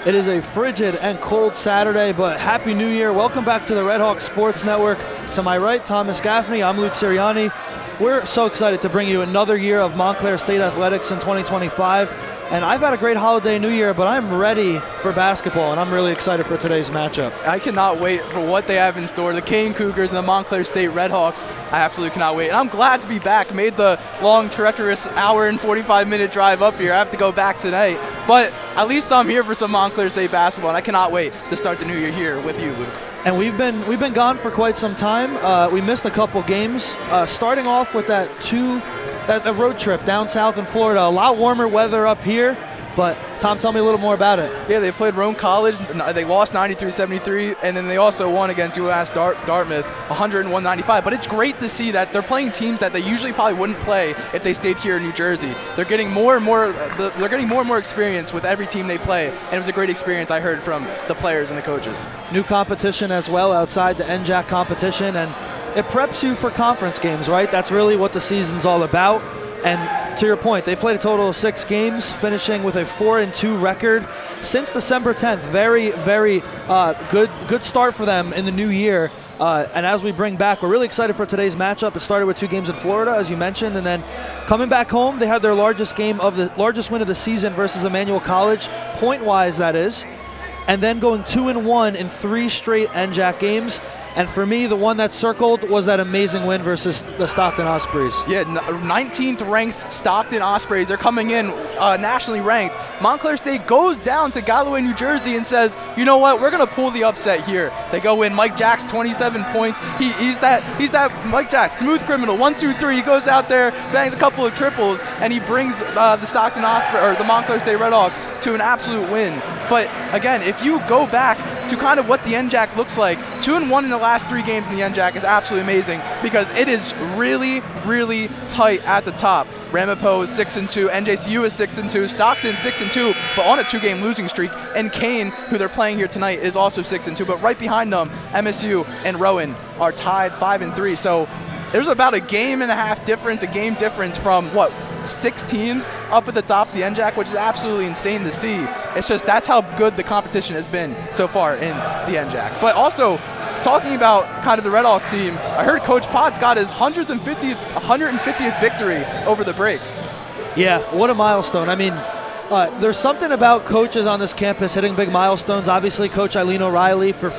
It is a frigid and cold Saturday, but Happy New Year. Welcome back to the Red Hawk Sports Network. To my right, Thomas Gaffney. I'm Luke Sirianni. We're so excited to bring you another year of Montclair State Athletics in 2025. And I've had a great holiday New Year, but I'm ready for basketball, and I'm really excited for today's matchup. I cannot wait for what they have in store. The Kean Cougars and the Montclair State Red Hawks. I absolutely cannot wait. And I'm glad to be back. Made the long, treacherous hour and 45-minute drive up here. I have to go back tonight. But at least I'm here for some Montclair State basketball, and I cannot wait to start the new year here with you, Luke. And we've been gone for quite some time. We missed a couple games. Starting off with that road trip down south in Florida. A lot warmer weather up here. But, Tom, tell me a little more about it. Yeah, they played Roane College. They lost 93-73, and then they also won against UMass Dartmouth 101-95. But it's great to see that they're playing teams that they usually probably wouldn't play if they stayed here in New Jersey. They're getting more and more experience with every team they play, and it was a great experience I heard from the players and the coaches. New competition as well outside the NJAC competition, and it preps you for conference games, right? That's really what the season's all about. And to your point, they played a total of 6 games, finishing with a 4-2 record since December 10th. Very, very good start for them in the new year. And as we bring back, we're really excited for today's matchup. It started with 2 games in Florida, as you mentioned, and then coming back home, they had their largest win of the season versus Emmanuel College, point-wise that is, and then going 2-1 in 3 straight NJAC games. And for me, the one that circled was that amazing win versus the Stockton Ospreys. Yeah, 19th ranked Stockton Ospreys. They're coming in nationally ranked. Montclair State goes down to Galloway, New Jersey, and says, you know what, we're going to pull the upset here. They go in. Mike Jacks, 27 points. He's that Mike Jacks, smooth criminal. 1, 2, 3. He goes out there, bangs a couple of triples, and he brings the Stockton Ospreys, or the Montclair State Red Hawks, to an absolute win. But again, if you go back to kind of what the NJAC looks like, 2-1 in the last 3 games in the NJAC is absolutely amazing because it is really, really tight at the top. Ramapo is 6-2, NJCU is 6-2, Stockton 6-2, but on a 2-game losing streak. And Kean, who they're playing here tonight, is also 6-2. But right behind them, MSU and Rowan are tied 5-3. So there's about a game difference from 6 teams up at the top of the NJAC, which is absolutely insane to see. It's just that's how good the competition has been so far in the NJAC. But also, talking about kind of the Red Hawks team, I heard Coach Potts got his 150th victory over the break. Yeah, what a milestone. I mean, there's something about coaches on this campus hitting big milestones. Obviously, Coach Eileen O'Reilly for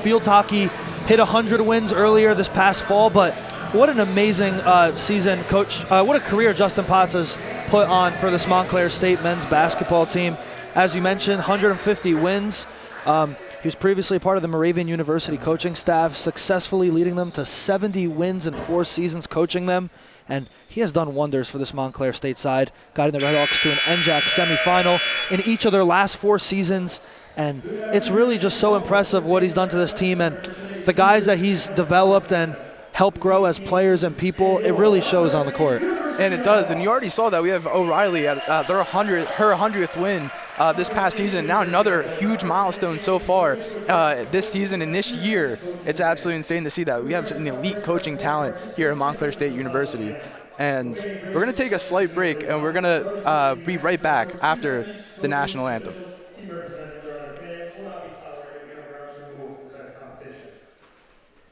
field hockey hit 100 wins earlier this past fall, but what an amazing season, Coach. What a career Justin Potts has put on for this Montclair State men's basketball team. As you mentioned, 150 wins. He was previously part of the Moravian University coaching staff, successfully leading them to 70 wins in 4 seasons coaching them. And he has done wonders for this Montclair State side, guiding the Red Hawks to an NJAC semifinal in each of their last 4 seasons. And it's really just so impressive what he's done to this team and the guys that he's developed and help grow as players and people. It really shows on the court. And it does, and you already saw that. We have O'Reilly at her 100th win this past season. Now another huge milestone so far this season and this year. It's absolutely insane to see that. We have an elite coaching talent here at Montclair State University. And we're going to take a slight break, and we're going to be right back after the national anthem.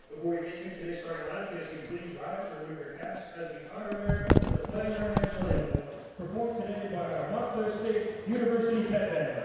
Before we get to today's starting lineup, please rise to remove your caps as we honor America with the pledge of our national anthem, performed today by our Montclair State University Pet Band.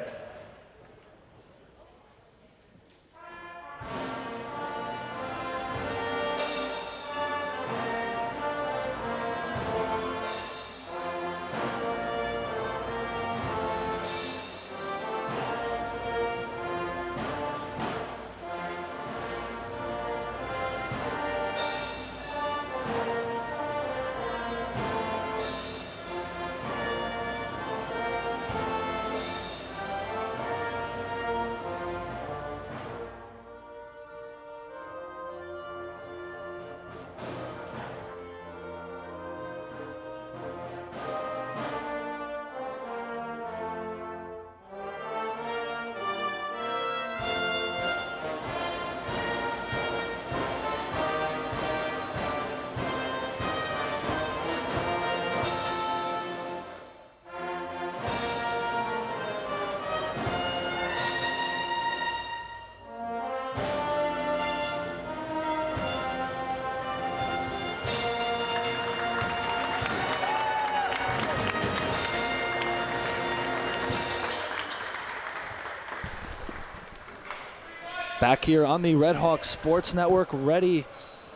Back here on the Red Hawks Sports Network,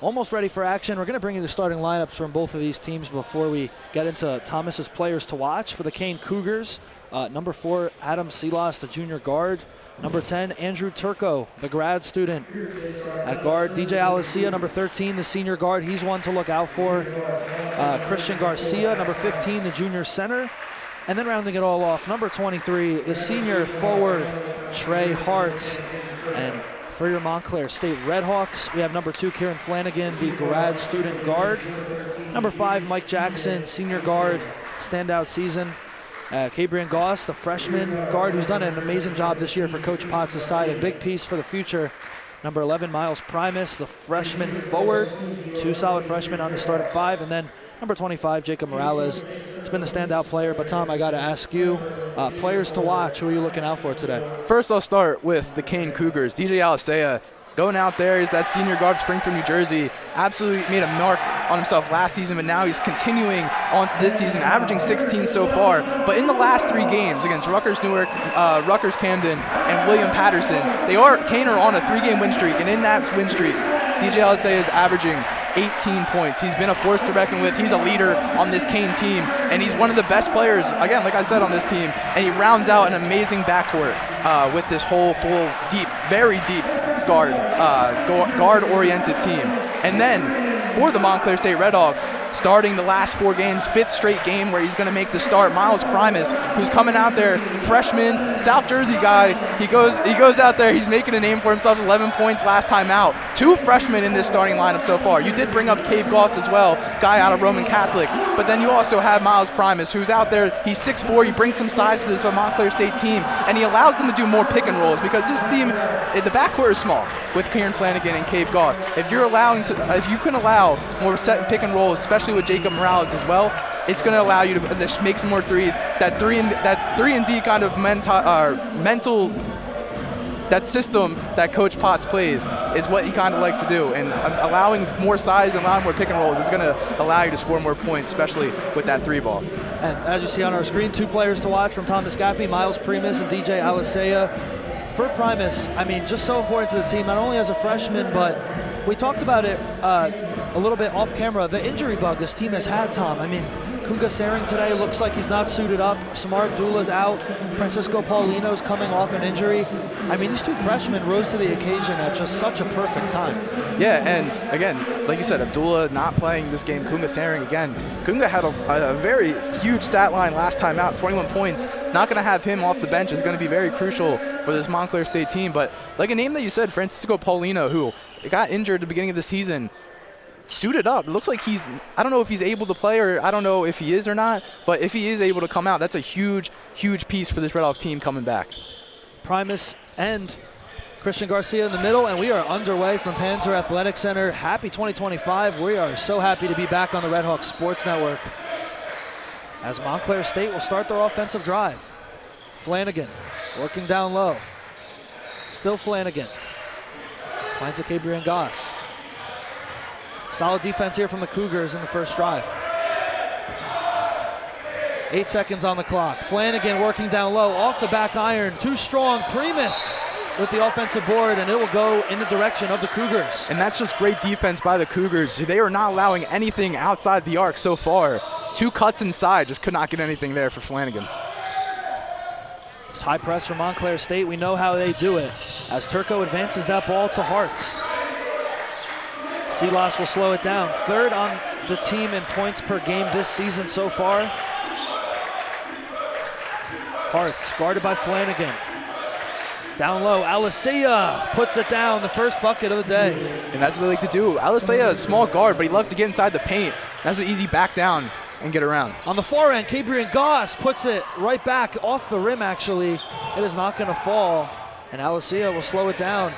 almost ready for action. We're going to bring you the starting lineups from both of these teams before we get into Thomas's players to watch. For the Kean Cougars, number 4, Adam Silas, the junior guard. Number 10, Andrew Turco, the grad student at guard. DJ Alicia, number 13, the senior guard. He's one to look out for. Christian Garcia, number 15, the junior center. And then rounding it all off, number 23, the senior forward, Trey Hartz. And for your Montclair State Redhawks, we have number 2, Kieran Flanagan, the grad student guard. Number 5, Mike Jackson, senior guard, standout season. Cabrian Goss, the freshman guard, who's done an amazing job this year for Coach Potts' side, a big piece for the future. Number 11, Miles Primus, the freshman forward, 2 solid freshmen on the starting 5, and then number 25, Jacob Morales. It's been the standout player, but Tom, I got to ask you, players to watch, who are you looking out for today? First, I'll start with the Kean Cougars. DJ Alicia, going out there, he's that senior guard from Springfield, New Jersey. Absolutely made a mark on himself last season, but now he's continuing on to this season, averaging 16 so far. But in the last 3 games against Rutgers Newark, Rutgers Camden, and William Patterson, Kean are on a 3-game win streak, and in that win streak, DJ Alicia is averaging 18 points. He's been a force to reckon with. He's a leader on this Kean team, and he's one of the best players, again, like I said, on this team. And he rounds out an amazing backcourt with this whole full, deep, very deep guard-oriented team. And then for the Montclair State Redhawks, starting the last 4 games, 5th straight game where he's going to make the start, Miles Primus, who's coming out there, freshman, South Jersey guy. He goes out there, he's making a name for himself, 11 points last time out. 2 freshmen in this starting lineup so far. You did bring up Cabe Goss as well, guy out of Roman Catholic, but then you also have Miles Primus, who's out there, he's 6'4", he brings some size to this Montclair State team, and he allows them to do more pick and rolls because this team, the backcourt is small with Kieran Flanagan and Cabe Goss. If you can allow more set and pick and rolls, especially with Jacob Morales as well, it's going to allow you to make some more threes. That 3 and D kind of mental, that system that Coach Potts plays is what he kind of likes to do. And allowing more size and allowing more pick and rolls is going to allow you to score more points, especially with that 3-ball. And as you see on our screen, 2 players to watch from Thomas Gaffney, Miles Primus and DJ Alicia. For Primus, I mean, just so important to the team, not only as a freshman, but we talked about it a little bit off camera, the injury bug this team has had, Tom. I mean, Kunga Saring today looks like he's not suited up. Samar Abdullah's out. Francisco Paulino's coming off an injury. I mean, these 2 freshmen rose to the occasion at just such a perfect time. Yeah, and again, like you said, Abdullah not playing this game, Kunga Saring again. Kunga had a very huge stat line last time out, 21 points. Not going to have him off the bench is going to be very crucial for this Montclair State team. But like a name that you said, Francisco Paulino, who got injured at the beginning of the season, suited up. It looks like I don't know if he's able to play, or I don't know if he is or not, but if he is able to come out, that's a huge, huge piece for this Red Hawk team coming back. Primus and Christian Garcia in the middle, and we are underway from Panzer Athletic Center. Happy 2025. We are so happy to be back on the Red Hawk Sports Network as Montclair State will start their offensive drive. Flanagan working down low. Still Flanagan. Finds a Cabrian Goss. Solid defense here from the Cougars in the first drive. 8 seconds on the clock. Flanagan working down low, off the back iron, too strong. Primus with the offensive board, and it will go in the direction of the Cougars. And that's just great defense by the Cougars. They are not allowing anything outside the arc so far. 2 cuts inside, just could not get anything there for Flanagan. It's high press from Montclair State. We know how they do it as Turco advances that ball to Hartz. Silas will slow it down. 3rd on the team in points per game this season so far. Hartz guarded by Flanagan. Down low, Alicia puts it down, the first bucket of the day. And that's what they like to do. Alicia is a small guard, but he loves to get inside the paint. That's an easy back down and get around. On the far end, Cabrian Goss puts it right back off the rim, actually. It is not going to fall, and Alicia will slow it down.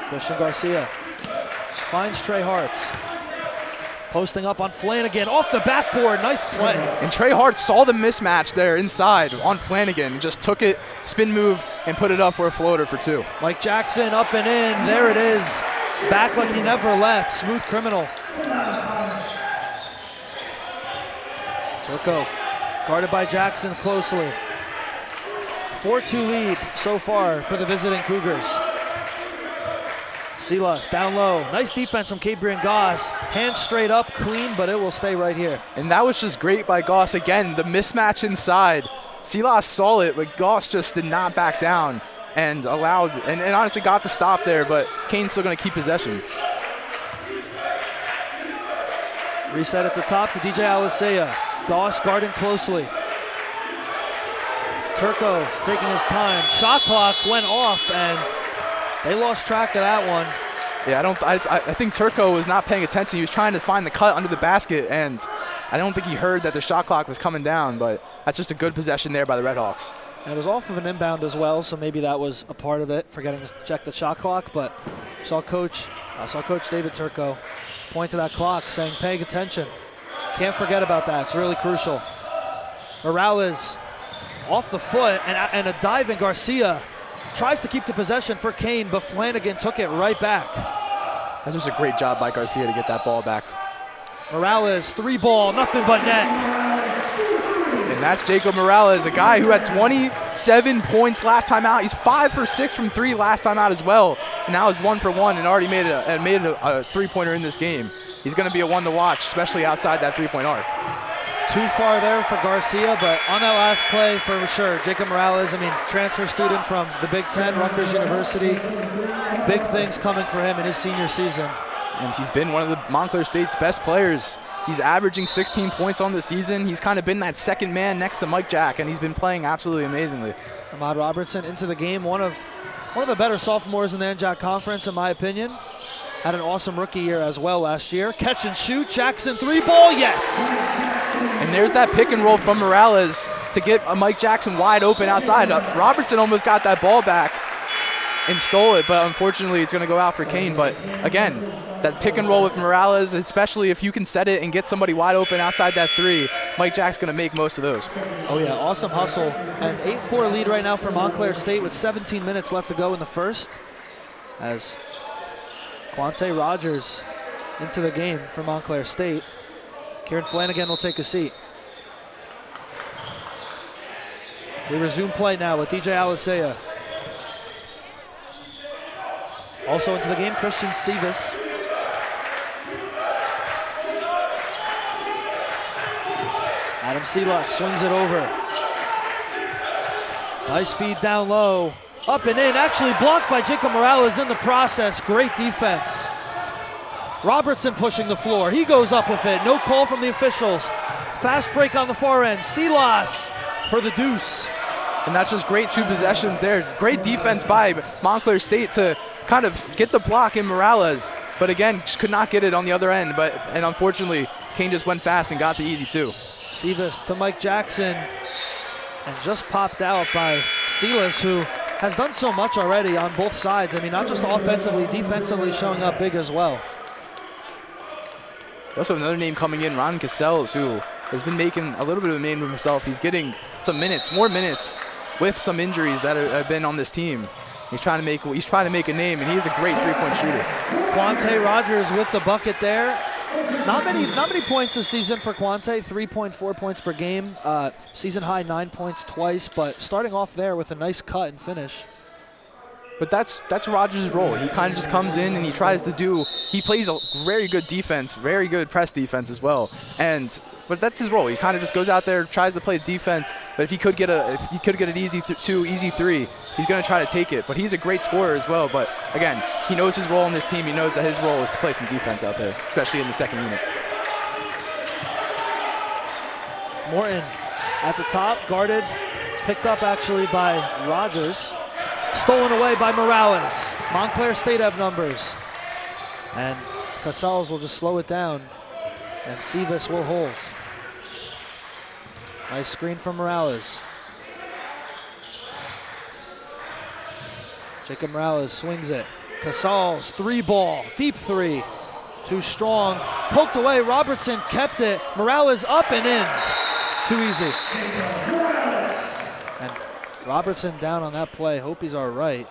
Christian Garcia finds Trey Hartz. Posting up on Flanagan, off the backboard, nice play. And Trey Hart saw the mismatch there inside on Flanagan, and just took it, spin move, and put it up for a floater for 2. Mike Jackson up and in, there it is. Back like he never left, smooth criminal. Turco, guarded by Jackson closely. 4-2 lead so far for the visiting Cougars. Silas down low. Nice defense from Cabrian Goss. Hands straight up, clean, but it will stay right here. And that was just great by Goss. Again, the mismatch inside. Silas saw it, but Goss just did not back down and allowed, and honestly got the stop there, but Kean's still going to keep possession. Reset at the top to DJ Alisea. Goss guarding closely. Turco taking his time. Shot clock went off, and they lost track of that one. Yeah, I think Turco was not paying attention. He was trying to find the cut under the basket, and I don't think he heard that the shot clock was coming down, but that's just a good possession there by the Redhawks. And it was off of an inbound as well, so maybe that was a part of it, forgetting to check the shot clock, but I saw Coach David Turco point to that clock saying, paying attention. Can't forget about that, it's really crucial. Morales off the foot, and a diving Garcia tries to keep the possession for Kean, but Flanagan took it right back. That's just a great job by Garcia to get that ball back. Morales, 3-ball, nothing but net. And that's Jacob Morales, a guy who had 27 points last time out. He's 5 for 6 from 3 last time out as well. And now he's 1 for 1 and already made a three-pointer in this game. He's going to be a one to watch, especially outside that three-point arc. Too far there for Garcia, but on that last play, for sure, Jacob Morales, transfer student from the Big Ten, Rutgers University. Big things coming for him in his senior season. And he's been one of the Montclair State's best players. He's averaging 16 points on the season. He's kind of been that second man next to Mike Jack, and he's been playing absolutely amazingly. Ahmad Robertson into the game, one of the better sophomores in the NJAC Conference, in my opinion. Had an awesome rookie year as well last year. Catch and shoot, Jackson 3-ball, yes! And there's that pick and roll from Morales to get Mike Jackson wide open outside. Robertson almost got that ball back and stole it, but unfortunately it's going to go out for Kean. But again, that pick and roll with Morales, especially if you can set it and get somebody wide open outside that three, Mike Jack's going to make most of those. Oh yeah, awesome hustle. An 8-4 lead right now for Montclair State with 17 minutes left to go in the first, as Quante Rogers into the game for Montclair State. Kieran Flanagan will take a seat. We resume play now with DJ Alisea. Also into the game, Christian Sivas. Adam Silas swings it over. Nice feed down low. Up and in, actually blocked by Jacob Morales in the process. Great defense. Robertson pushing the floor. He goes up with it. No call from the officials. Fast break on the far end. Silas for the deuce. And that's just great 2 possessions there. Great defense by Montclair State to kind of get the block in Morales. But again, just could not get it on the other end. And unfortunately, Kean just went fast and got the easy 2. Sivas to Mike Jackson. And just popped out by Silas, who has done so much already on both sides. Not just offensively, defensively showing up big as well. Also another name coming in, Ron Cassels, who has been making a little bit of a name of himself. He's getting some minutes, more minutes, with some injuries that have been on this team. He's trying to make a name, and he's a great three-point shooter. Quante Rogers with the bucket there. Not many points this season for Quante, 3.4 points per game. Season high 9 points twice, but starting off there with a nice cut and finish. But that's Rogers' role. He kind of just comes in and he plays a very good defense, very good press defense as well. But that's his role. He kind of just goes out there, tries to play defense. But if he could get an easy 2, easy 3, he's going to try to take it. But he's a great scorer as well. But again, he knows his role in this team. He knows that his role is to play some defense out there, especially in the second unit. Morton at the top, guarded, picked up actually by Rogers. Stolen away by Morales. Montclair State have numbers. And Casals will just slow it down. And Sivas will hold. Nice screen from Morales. Jacob Morales swings it. Casals, 3-ball, deep 3. Too strong. Poked away. Robertson kept it. Morales up and in. Too easy. And Robertson down on that play. Hope he's all right.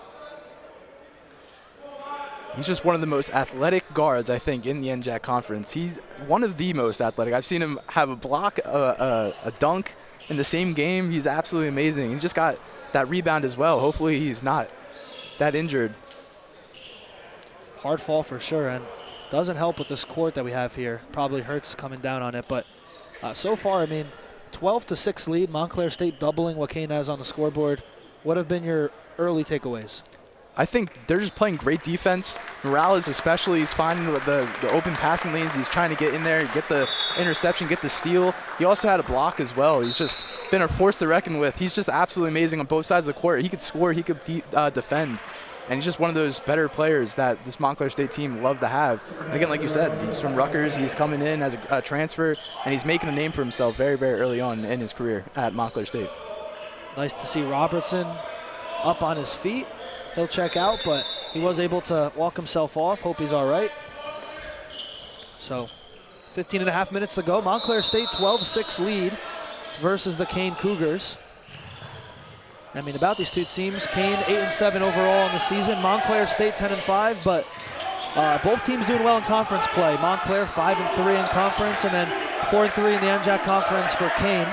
He's just one of the most athletic guards, I think, in the NJAC Conference. He's one of the most athletic. I've seen him have a block, a dunk, in the same game. He's absolutely amazing. He just got that rebound as well. Hopefully he's not that injured. Hard fall for sure, and doesn't help with this court that we have here. Probably hurts coming down on it, but so far, I mean, 12-6 lead. Montclair State doubling what Kean has on the scoreboard. What have been your early takeaways? I think they're just playing great defense. Morales especially, he's finding the open passing lanes. He's trying to get in there, get the interception, get the steal. He also had a block as well. He's just been a force to reckon with. He's just absolutely amazing on both sides of the court. He could score, he could defend. And he's just one of those better players that this Montclair State team love to have. And again, like you said, he's from Rutgers. He's coming in as a transfer, and he's making a name for himself very, very early on in his career at Montclair State. Nice to see Robertson up on his feet. He'll check out, but he was able to walk himself off. Hope he's all right. So 15.5 minutes to go. Montclair State 12-6 lead versus the Kean Cougars. I mean, about these two teams, Kean 8-7 overall in the season. Montclair State 10-5, but both teams doing well in conference play. Montclair 5-3 in conference, and then 4-3 in the NJAC conference for Kean.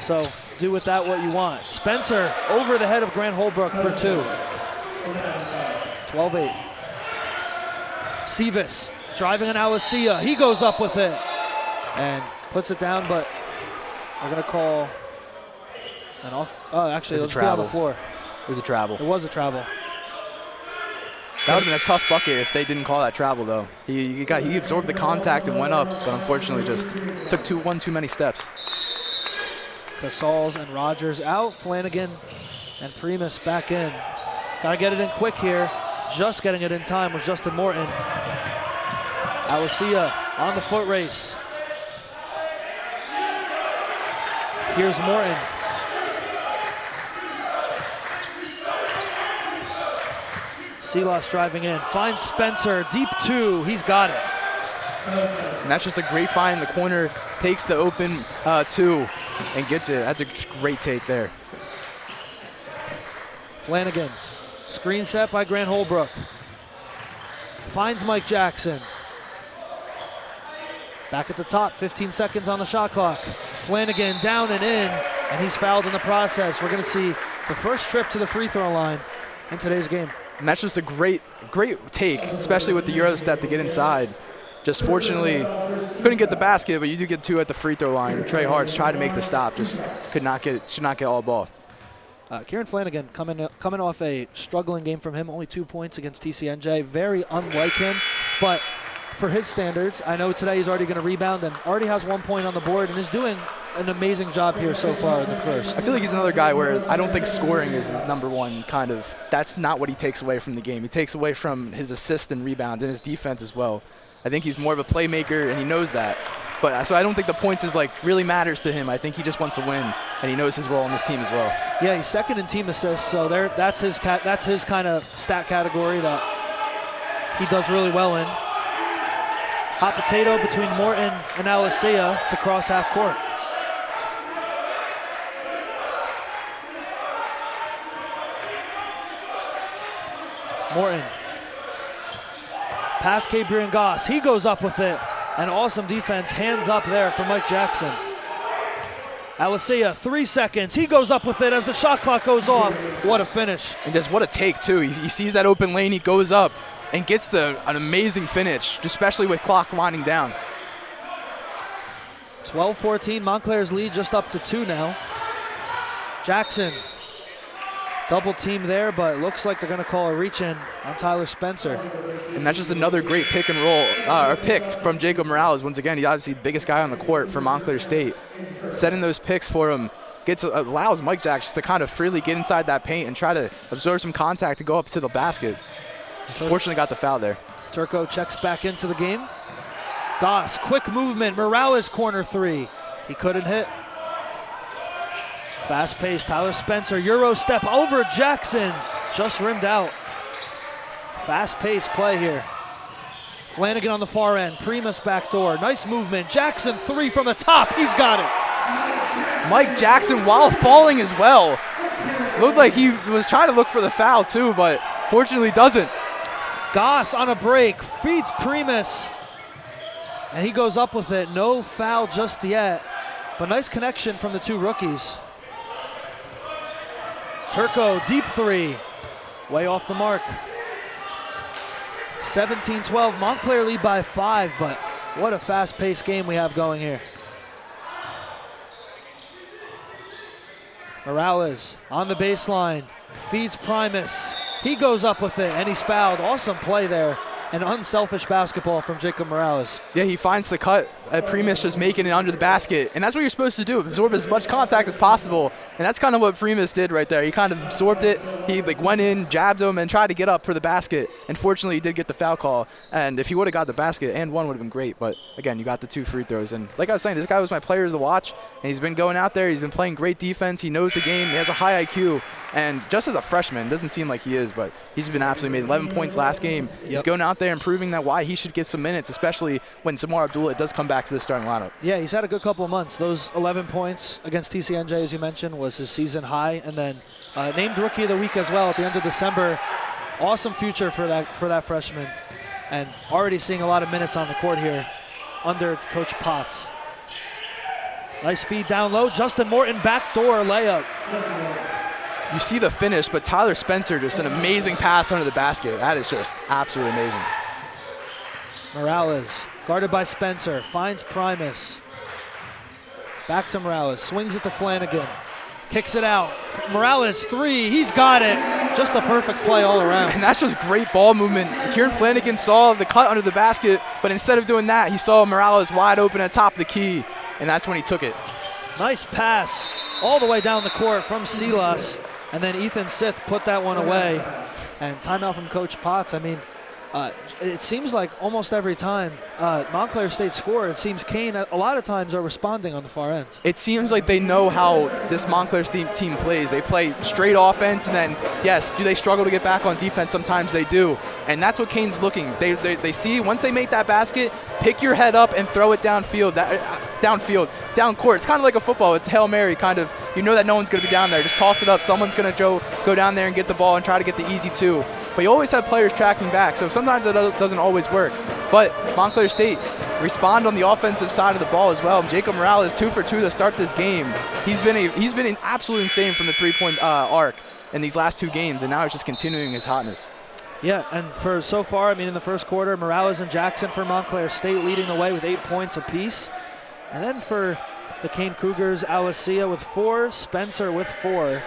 So do with that what you want. Spencer over the head of Grant Holbrook for 2. 12-8. Sevis driving an Alicia. He goes up with it and puts it down, but we're going to call an off. Oh, actually, it was on the floor. It was a travel. It was a travel. That would have been a tough bucket if they didn't call that travel, though. He absorbed the contact and went up, but unfortunately just took one too many steps. Casals and Rogers out. Flanagan and Primus back in. Got to get it in quick here. Just getting it in time was Justin Morton. Alicia on the foot race. Here's Morton. Silas driving in. Finds Spencer. Deep 2. He's got it. And that's just a great find in the corner. Takes the open 2 and gets it. That's a great take there. Flanagan. Screen set by Grant Holbrook. Finds Mike Jackson. Back at the top, 15 seconds on the shot clock. Flanagan down and in, and he's fouled in the process. We're going to see the first trip to the free throw line in today's game. And that's just a great take, especially with the Euro step to get inside. Just fortunately, couldn't get the basket, but you do get 2 at the free throw line. Trey Hart's tried to make the stop, just should not get all ball. Kieran Flanagan coming off a struggling game from him, only 2 points against TCNJ. Very unlike him, but for his standards, I know today he's already going to rebound and already has 1 point on the board and is doing an amazing job here so far in the first. I feel like he's another guy where I don't think scoring is his number one kind of. That's not what he takes away from the game. He takes away from his assist and rebound and his defense as well. I think he's more of a playmaker and he knows that. But so I don't think the points is really matters to him. I think he just wants to win, and he knows his role in this team as well. Yeah, he's second in team assists, so that's his kind of stat category that he does really well in. Hot potato between Morton and Alicia to cross half court. Morton. Pass Cabrian Goss. He goes up with it. An awesome defense, hands up there for Mike Jackson. Alicia, 3 seconds. He goes up with it as the shot clock goes off. What a finish. And just what a take, too. He sees that open lane, he goes up and gets an amazing finish, especially with clock winding down. 12-14, Montclair's lead just up to 2 now. Jackson, double team there, but it looks like they're going to call a reach in on Tyler Spencer. And that's just another great pick and roll, or pick from Jacob Morales. Once again, he's obviously the biggest guy on the court for Montclair State. Setting those picks for him allows Mike Jackson to kind of freely get inside that paint and try to absorb some contact to go up to the basket. Fortunately got the foul there. Turco checks back into the game. Goss, quick movement, Morales corner 3. He couldn't hit. Fast pace, Tyler Spencer, Euro step over Jackson. Just rimmed out. Fast pace play here. Flanagan on the far end, Primus backdoor. Nice movement, Jackson 3 from the top, he's got it. Mike Jackson while falling as well. Looked like he was trying to look for the foul too, but fortunately doesn't. Goss on a break, feeds Primus. And he goes up with it, no foul just yet. But nice connection from the two rookies. Turco, deep three. Way off the mark. 17-12, Montclair lead by 5, but what a fast-paced game we have going here. Morales on the baseline, feeds Primus. He goes up with it, and he's fouled. Awesome play there. An unselfish basketball from Jacob Morales. Yeah, he finds the cut at Primus just making it under the basket. And that's what you're supposed to do, absorb as much contact as possible. And that's kind of what Primus did right there. He kind of absorbed it. He went in, jabbed him, and tried to get up for the basket. Unfortunately, he did get the foul call. And if he would have got the basket and one would have been great. But again, you got the 2 free throws. And like I was saying, this guy was my player to watch. And he's been going out there. He's been playing great defense. He knows the game. He has a high IQ. And just as a freshman, doesn't seem like he is, but he's been absolutely amazing. 11 points last game. He's going out there and proving that why he should get some minutes, especially when Samar Abdullah does come back to the starting lineup. Yeah, he's had a good couple of months. Those 11 points against TCNJ, as you mentioned, was his season high. And then named Rookie of the Week as well at the end of December. Awesome future for that freshman. And already seeing a lot of minutes on the court here under Coach Potts. Nice feed down low. Justin Morton, backdoor layup. You see the finish, but Tyler Spencer, just an amazing pass under the basket. That is just absolutely amazing. Morales, guarded by Spencer, finds Primus. Back to Morales, swings it to Flanagan. Kicks it out. Morales, 3, he's got it. Just a perfect play all around. And that's just great ball movement. Kieran Flanagan saw the cut under the basket, but instead of doing that, he saw Morales wide open at top of the key, and that's when he took it. Nice pass all the way down the court from Silas. And then Ethan Sith put that one away. And timeout from Coach Potts. I mean, it seems like almost every time Montclair State score, it seems Kean a lot of times are responding on the far end. It seems like they know how this Montclair State team plays. They play straight offense, and then, yes, do they struggle to get back on defense? Sometimes they do. And that's what Kean's looking. They see once they make that basket, pick your head up and throw it downfield, down court. It's kind of like a football. It's Hail Mary, kind of. You know that no one's going to be down there. Just toss it up. Someone's going to go down there and get the ball and try to get the easy 2. But you always have players tracking back, so sometimes that doesn't always work. But Montclair State respond on the offensive side of the ball as well. Jacob Morales 2 for 2 to start this game. He's been absolutely insane from the 3-point arc in these last 2 games, and now he's just continuing his hotness. Yeah, and for so far, I mean, in the first quarter, Morales and Jackson for Montclair State leading the way with 8 points apiece. And then for the Kean Cougars, Alicia with 4, Spencer with 4.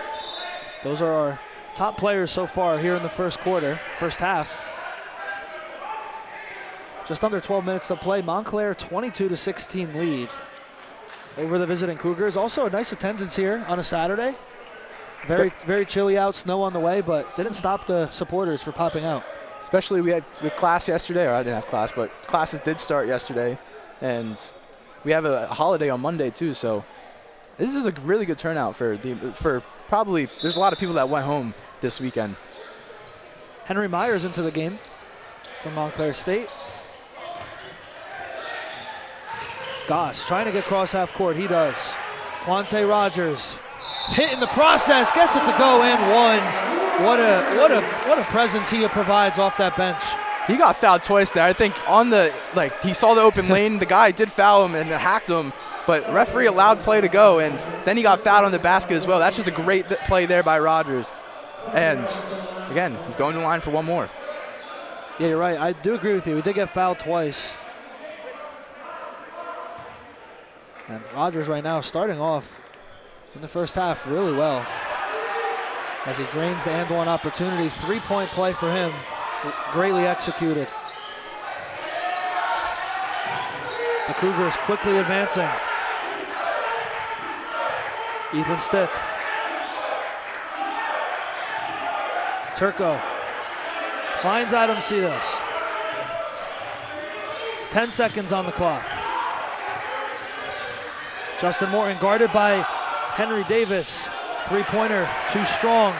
Those are our top players so far here in the first half. Just under 12 minutes to play. Montclair 22-16 lead over the visiting Cougars. Also a nice attendance here on a Saturday. Very chilly out, snow on the way, but didn't stop the supporters from popping out. Especially we had class yesterday, or I didn't have class, but classes did start yesterday, and we have a holiday on Monday too. So this is a really good turnout for probably. There's a lot of people that went home this weekend. Henry Myers into the game from Montclair State. Goss trying to get cross half court. He does. Quante Rogers hit in the process, gets it to go in 1. What a presence he provides off that bench. He got fouled twice there. I think he saw the open lane. The guy did foul him and hacked him, but referee allowed play to go, and then he got fouled on the basket as well. That's just a great play there by Rogers. And again, he's going to the line for 1 more. Yeah, you're right. I do agree with you. He did get fouled twice. And Rogers right now starting off in the first half really well as he drains the and one opportunity. 3-point play for him, greatly executed. The Cougars quickly advancing. Ethan Stitt. Turco finds Adam Silas. 10 seconds on the clock. Justin Morton guarded by Henry Davis. 3-pointer, too strong.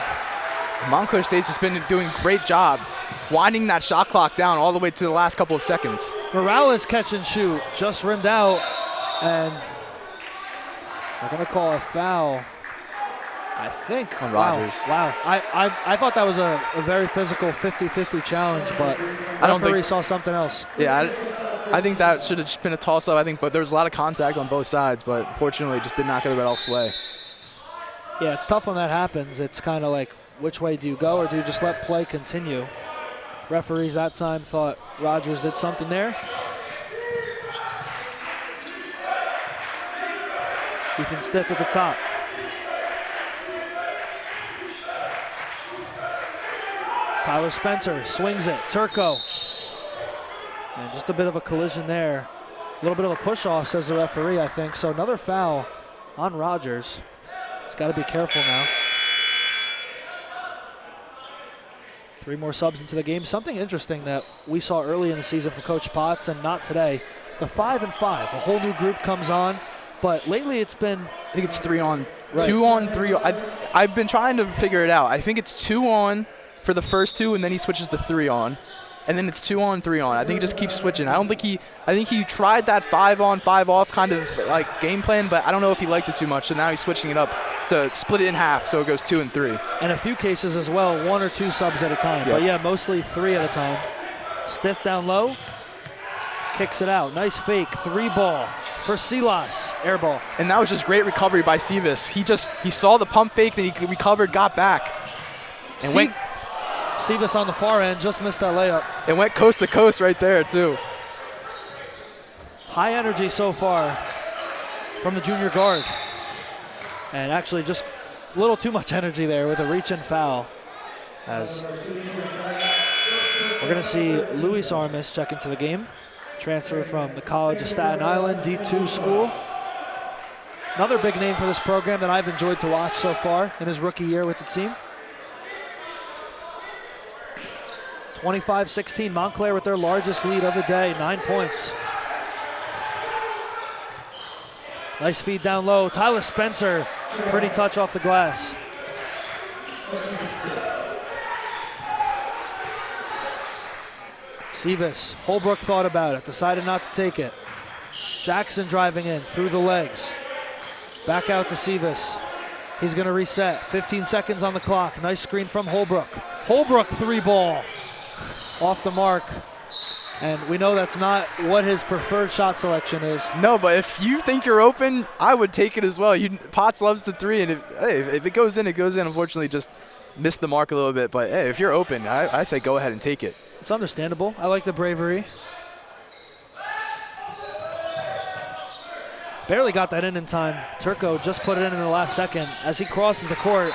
Montclair State's just been doing a great job winding that shot clock down all the way to the last couple of seconds. Morales catch and shoot, just rimmed out, and they're gonna call a foul, I think. On Rogers. Wow, I thought that was a very physical 50-50 challenge, but I don't think he saw something else. Yeah, I think that should have just been a toss-up. I think, but there was a lot of contact on both sides, but unfortunately, just did not go the Red Hawks' way. Yeah, it's tough when that happens. It's kind of like, which way do you go, or do you just let play continue? Referees that time thought Rogers did something there. Ethan Stith at the top. Tyler Spencer swings it. Turco. And just a bit of a collision there. A little bit of a push-off, says the referee, I think. So another foul on Rogers. He's got to be careful now. 3 more subs into the game. Something interesting that we saw early in the season from Coach Potts and not today. The 5-5. A whole new group comes on. But lately it's been... I think it's 3 on. Right. 2 on, 3 on. I've been trying to figure it out. I think it's 2 on for the first 2, and then he switches to 3 on. And then it's 2 on, 3 on. I think he just keeps switching. I think he tried that 5 on, 5 off kind of like game plan, but I don't know if he liked it too much. So now he's switching it up to split it in half, so it goes 2 and 3. In a few cases as well, 1 or 2 subs at a time. Yep. But yeah, mostly 3 at a time. Stith down low, kicks it out. Nice fake, 3 ball for Silas, air ball. And that was just great recovery by Sivas. He saw the pump fake, then he recovered, got back, and went. Sivas on the far end, just missed that layup. It went coast to coast right there too. High energy so far from the junior guard. And actually just a little too much energy there with a reach and foul. As we're gonna see Luis Armas check into the game. Transfer from the College of Staten Island, D2 school. Another big name for this program that I've enjoyed to watch so far in his rookie year with the team. 25-16, Montclair with their largest lead of the day, 9 points. Nice feed down low. Tyler Spencer, pretty touch off the glass. Sivas, Holbrook thought about it, decided not to take it. Jackson driving in through the legs. Back out to Sivas. He's gonna reset, 15 seconds on the clock. Nice screen from Holbrook. Holbrook 3 ball. Off the mark, and we know that's not what his preferred shot selection is. No, but if you think you're open, I would take it as well. Potts loves the 3, and if it goes in, it goes in. Unfortunately, just missed the mark a little bit, but hey, if you're open, I say go ahead and take it. It's understandable. I like the bravery. Barely got that in time. Turco just put it in the last second as he crosses the court.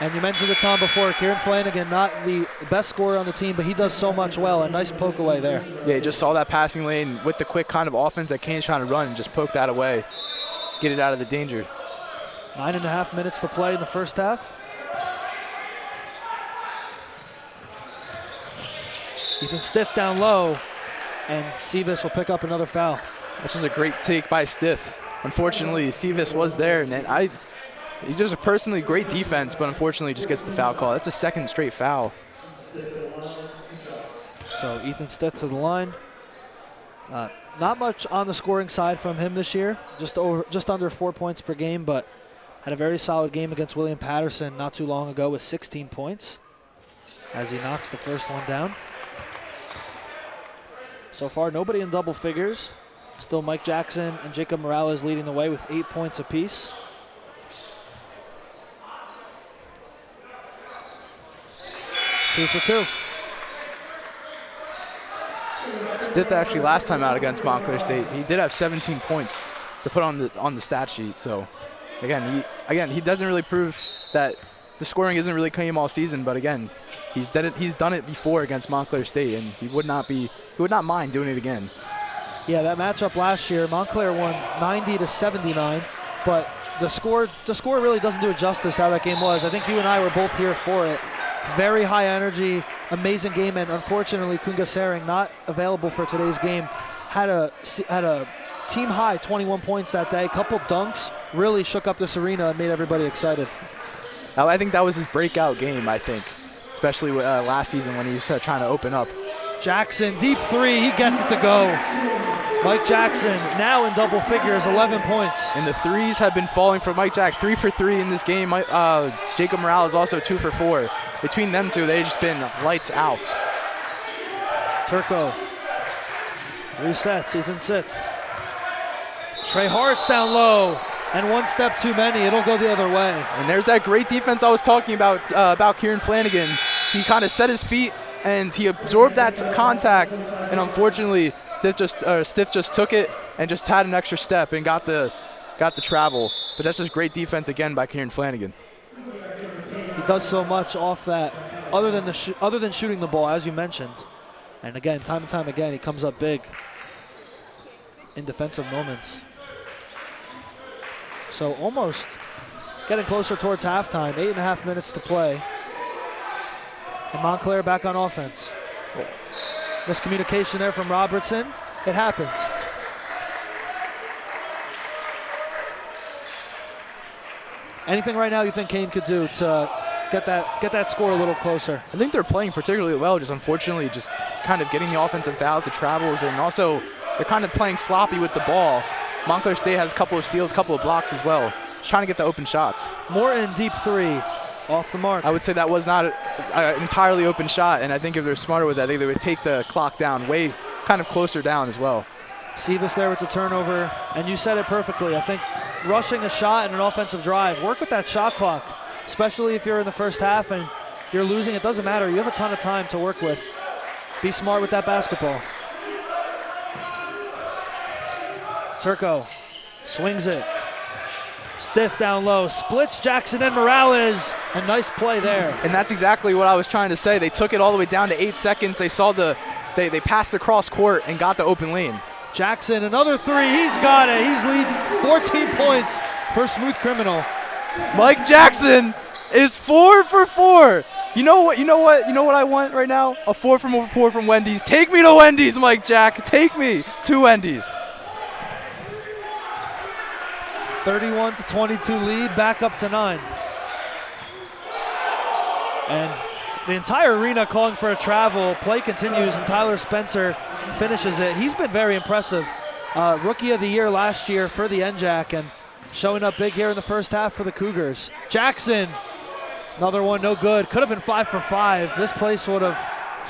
And you mentioned it, Tom, before. Kieran Flanagan, not the best scorer on the team, but he does so much well. A nice poke away there. Yeah, he just saw that passing lane with the quick kind of offense that Kean's trying to run and just poke that away. Get it out of the danger. 9.5 minutes to play in the first half. Ethan Stith down low, and Sivas will pick up another foul. That's just a great take by Stith. Unfortunately, Sivas was there, and he does a personally great defense, but unfortunately just gets the foul call. That's a 2nd straight foul. So Ethan Stith to the line. Not much on the scoring side from him this year. Just under 4 points per game, but had a very solid game against William Patterson not too long ago with 16 points as he knocks the first one down. So far, nobody in double figures. Still Mike Jackson and Jacob Morales leading the way with 8 points apiece. 2 for 2. Stith actually last time out against Montclair State, he did have 17 points to put on the stat sheet. So again, he doesn't really prove that the scoring isn't really came all season. But again, he's done it before against Montclair State, and he would not mind doing it again. Yeah, that matchup last year, Montclair won 90-79, but the score really doesn't do it justice how that game was. I think you and I were both here for it. Very high energy, amazing game, and unfortunately Kunga Sering not available for today's game. Had a team high 21 points that day. Couple dunks really shook up this arena and made everybody excited. I think that was his breakout game, I think, especially last season when he was trying to open up. Jackson, deep 3, he gets it to go. Mike Jackson now in double figures, 11 points. And the 3s have been falling for Mike Jack. 3 for 3 in this game. Jacob Morales also 2 for 4. Between them two, they've just been lights out. Turco Resets, Ethan Sith. Trey Hart's down low, and one step too many. It'll go the other way. And there's that great defense I was talking about Kieran Flanagan. He kind of set his feet, and he absorbed that contact, and unfortunately, Stiff just took it and just had an extra step and got the travel. But that's just great defense again by Kieran Flanagan. He does so much off that, other than shooting the ball, as you mentioned. And again, time and time again, he comes up big in defensive moments. So almost getting closer towards halftime. 8.5 minutes to play. And Montclair back on offense. Miscommunication there from Robertson. It happens. Anything right now you think Kean could do to get that score a little closer? I think they're playing particularly well, just unfortunately just kind of getting the offensive fouls, the travels, and also they're kind of playing sloppy with the ball. Montclair State has a couple of steals, a couple of blocks as well. Just trying to get the open shots. Morton, deep three, off the mark. I would say that was not an entirely open shot, and I think if they're smarter with that, I think they would take the clock down way kind of closer down as well. Sivas there with the turnover, and you said it perfectly. I think rushing a shot and an offensive drive, work with that shot clock, especially if you're in the first half and you're losing. It doesn't matter. You have a ton of time to work with. Be smart with that basketball. Turco swings it. Stiff down low, splits Jackson and Morales, and nice play there. And that's exactly what I was trying to say. They took it all the way down to 8 seconds. They saw they passed across court and got the open lane. Jackson, another three, he's got it. He leads 14 points for Smooth Criminal. Mike Jackson is 4 for 4. You know what I want right now? A 4 from 4 from Wendy's. Take me to Wendy's, Mike Jack. Take me to Wendy's. 31-22 lead, back up to 9. And the entire arena calling for a travel. Play continues, and Tyler Spencer finishes it. He's been very impressive. Rookie of the year last year for the NJAC, and showing up big here in the first half for the Cougars. Jackson, another one, no good. Could have been 5 for 5. This play sort of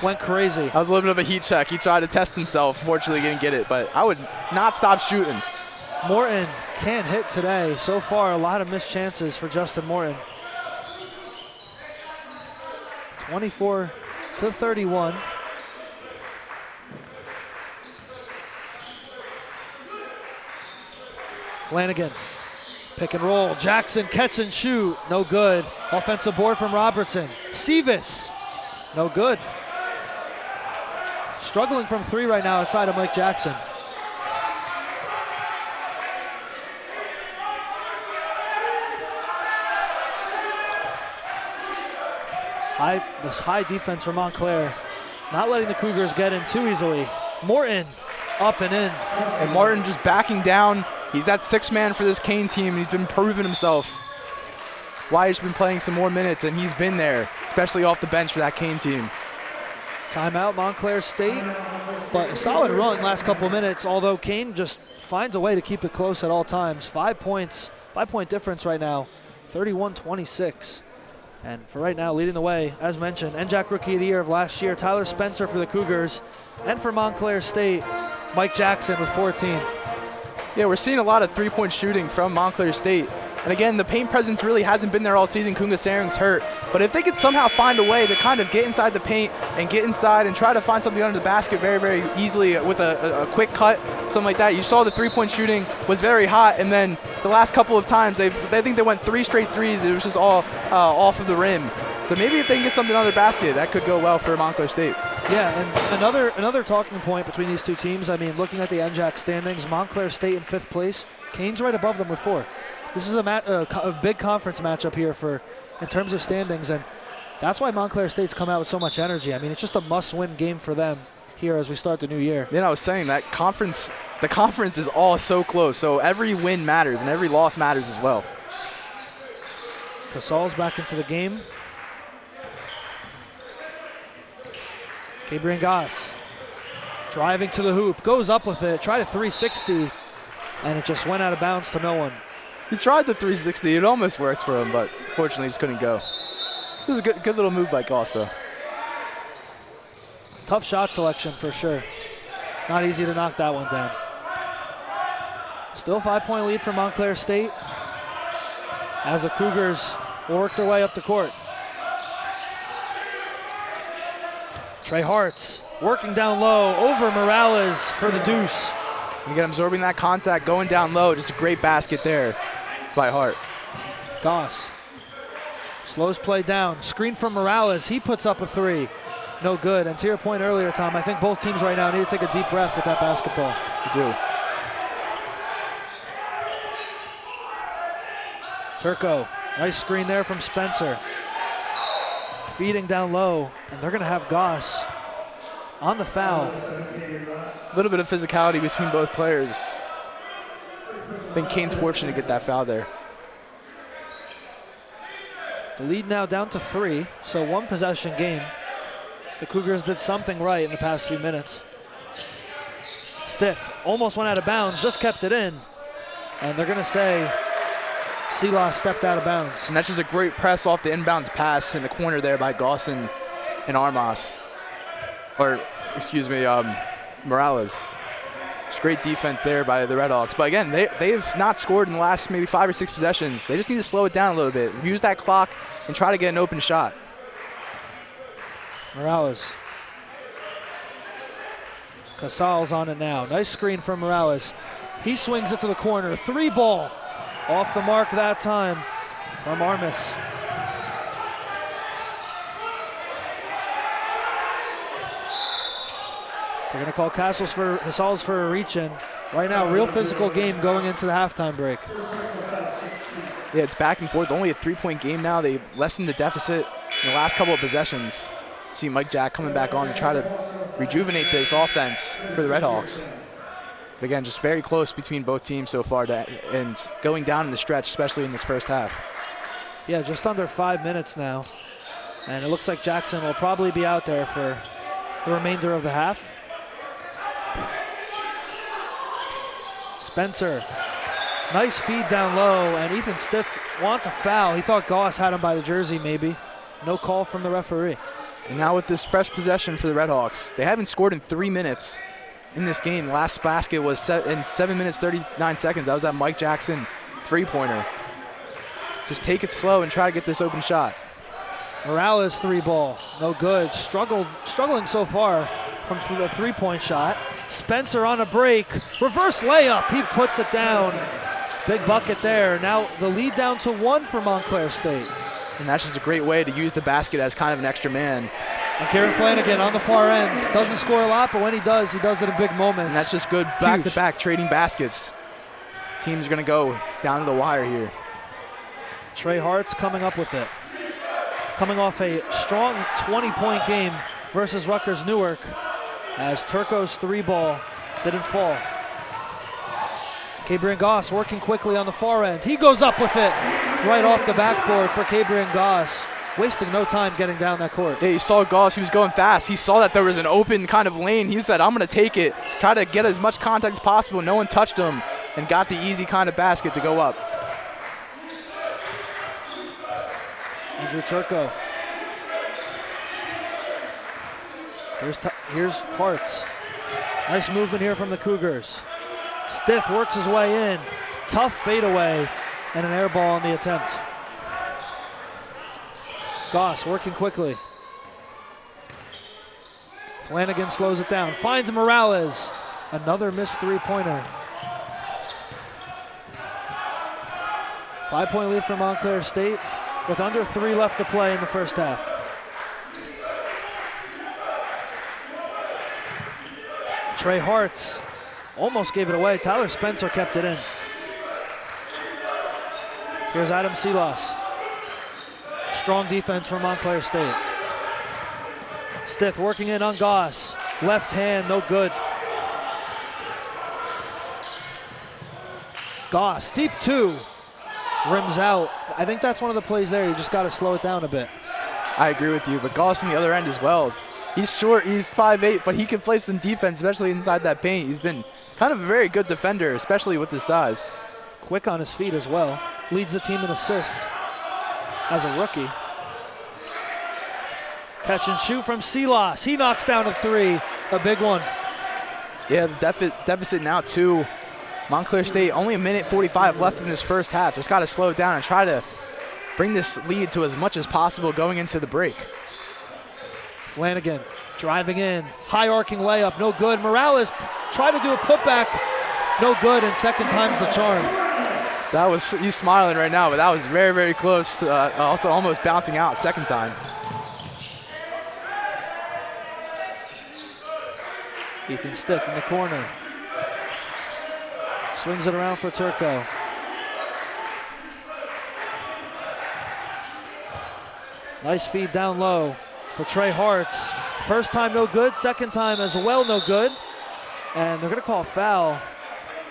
went crazy. That was a little bit of a heat check. He tried to test himself. Fortunately, didn't get it, but I would not stop shooting. Morton can't hit today. So far, a lot of missed chances for Justin Morton. 24-31. Flanagan, pick and roll. Jackson, catch and shoot, no good. Offensive board from Robertson. Sivas, no good. Struggling from 3 right now outside of Mike Jackson. This high defense from Montclair, not letting the Cougars get in too easily. Morton up and in. And Martin just backing down. He's that 6th man for this Kean team. He's been proving himself. Wyatt's been playing some more minutes, and he's been there, especially off the bench for that Kean team. Timeout, Montclair State, but a solid run last couple of minutes, although Kean just finds a way to keep it close at all times. 5 points, 5-point difference right now, 31-26. And for right now, leading the way, as mentioned, NJAC Rookie of the Year of last year, Tyler Spencer for the Cougars. And for Montclair State, Mike Jackson with 14. Yeah, we're seeing a lot of 3-point shooting from Montclair State. And again, the paint presence really hasn't been there all season. Kunga Saring's hurt. But if they could somehow find a way to kind of get inside the paint and get inside and try to find something under the basket very, very easily with a quick cut, something like that. You saw the 3-point shooting was very hot, and then the last couple of times, I think they went 3 straight threes. It was just all off of the rim. So maybe if they can get something under the basket, that could go well for Montclair State. Yeah, and another talking point between these two teams, I mean, looking at the NJAC standings, Montclair State in 5th place. Kean's right above them with 4. This is a big conference matchup here in terms of standings, and that's why Montclair State's come out with so much energy. I mean, it's just a must-win game for them here as we start the new year. I was saying that the conference is all so close, so every win matters and every loss matters as well. Casal's back into the game. Gabriel Goss driving to the hoop, goes up with it, tried a 360, and it just went out of bounds to no one. He tried the 360. It almost worked for him, but fortunately just couldn't go. It was a good little move by Goss, though. Tough shot selection for sure. Not easy to knock that one down. Still 5-point lead for Montclair State as the Cougars work their way up the court. Trey Hartz working down low over Morales for the deuce. Again, absorbing that contact, going down low. Just a great basket there by Hart. Goss slows play down. Screen from Morales. He puts up a three. No good. And to your point earlier, Tom, I think both teams right now need to take a deep breath with that basketball. They do. Turco, nice screen there from Spencer. Feeding down low, and they're going to have Goss on the foul. A little bit of physicality between both players. I think Kean's fortunate to get that foul there. The lead now down to 3, so 1 possession game. The Cougars did something right in the past few minutes. Stiff almost went out of bounds, just kept it in, and they're going to say Silas stepped out of bounds. And that's just a great press off the inbounds pass in the corner there by Gosson and Armas. Or, excuse me, Morales. It's great defense there by the Redhawks. But again, they've not scored in the last maybe 5 or 6 possessions. They just need to slow it down a little bit. Use that clock and try to get an open shot. Morales. Casals on it now. Nice screen from Morales. He swings it to the corner. 3 ball. Off the mark that time from Armas. They're going to call Casals for a reach-in. Right now, real physical game going into the halftime break. Yeah, it's back and forth. Only a 3-point game now. They lessened the deficit in the last couple of possessions. See Mike Jack coming back on to try to rejuvenate this offense for the Redhawks. But again, just very close between both teams so far, and going down in the stretch, especially in this first half. Yeah, just under 5 minutes now. And it looks like Jackson will probably be out there for the remainder of the half. Spencer, nice feed down low, and Ethan Stiff wants a foul. He thought Goss had him by the jersey maybe. No call from the referee. And now with this fresh possession for the Redhawks, they haven't scored in 3 minutes in this game. Last basket was in 7 minutes, 39 seconds. That was that Mike Jackson 3-pointer. Just take it slow and try to get this open shot. Morales 3 ball, no good. Struggling so far from the 3-point shot. Spencer on a break, reverse layup. He puts it down. Big bucket there. Now the lead down to 1 for Montclair State. And that's just a great way to use the basket as kind of an extra man. And Kieran Flanagan on the far end. Doesn't score a lot, but when he does it in big moments. And that's just good back-to-back trading baskets. Teams are going to go down to the wire here. Trey Hart's coming up with it. Coming off a strong 20-point game versus Rutgers Newark, as Turco's 3 ball didn't fall. Cabrian Goss working quickly on the far end. He goes up with it right off the backboard for Cabrian Goss, wasting no time getting down that court. Yeah, you saw Goss, he was going fast. He saw that there was an open kind of lane. He said, I'm going to take it, try to get as much contact as possible. No one touched him, and got the easy kind of basket to go up. Andrew Turco. Here's Hartz. Nice movement here from the Cougars. Stiff works his way in. Tough fadeaway and an air ball on the attempt. Goss working quickly. Flanagan slows it down. Finds Morales. Another missed 3-pointer. 5-point lead for Montclair State with under 3 left to play in the first half. Trey Hartz almost gave it away. Tyler Spencer kept it in. Here's Adam Silas. Strong defense from Montclair State. Stiff working in on Goss. Left hand, no good. Goss, deep 2. Rims out. I think that's one of the plays there. You just got to slow it down a bit. I agree with you, but Goss on the other end as well. He's short, he's 5'8", but he can play some defense, especially inside that paint. He's been kind of a very good defender, especially with his size. Quick on his feet as well. Leads the team in assists as a rookie. Catch and shoot from Silas. He knocks down a 3, a big one. Yeah, the deficit now to Montclair State. Only a minute 45 left in this first half. Just got to slow it down and try to bring this lead to as much as possible going into the break. Flanagan driving in, high arcing layup, no good. Morales tried to do a putback, no good, and second time's the charm. That was, he's smiling right now, but that was very, very close to, also almost bouncing out second time. Ethan Stith in the corner. Swings it around for Turco. Nice feed down low for Trey Hartz. First time no good, second time as well no good. And they're gonna call a foul.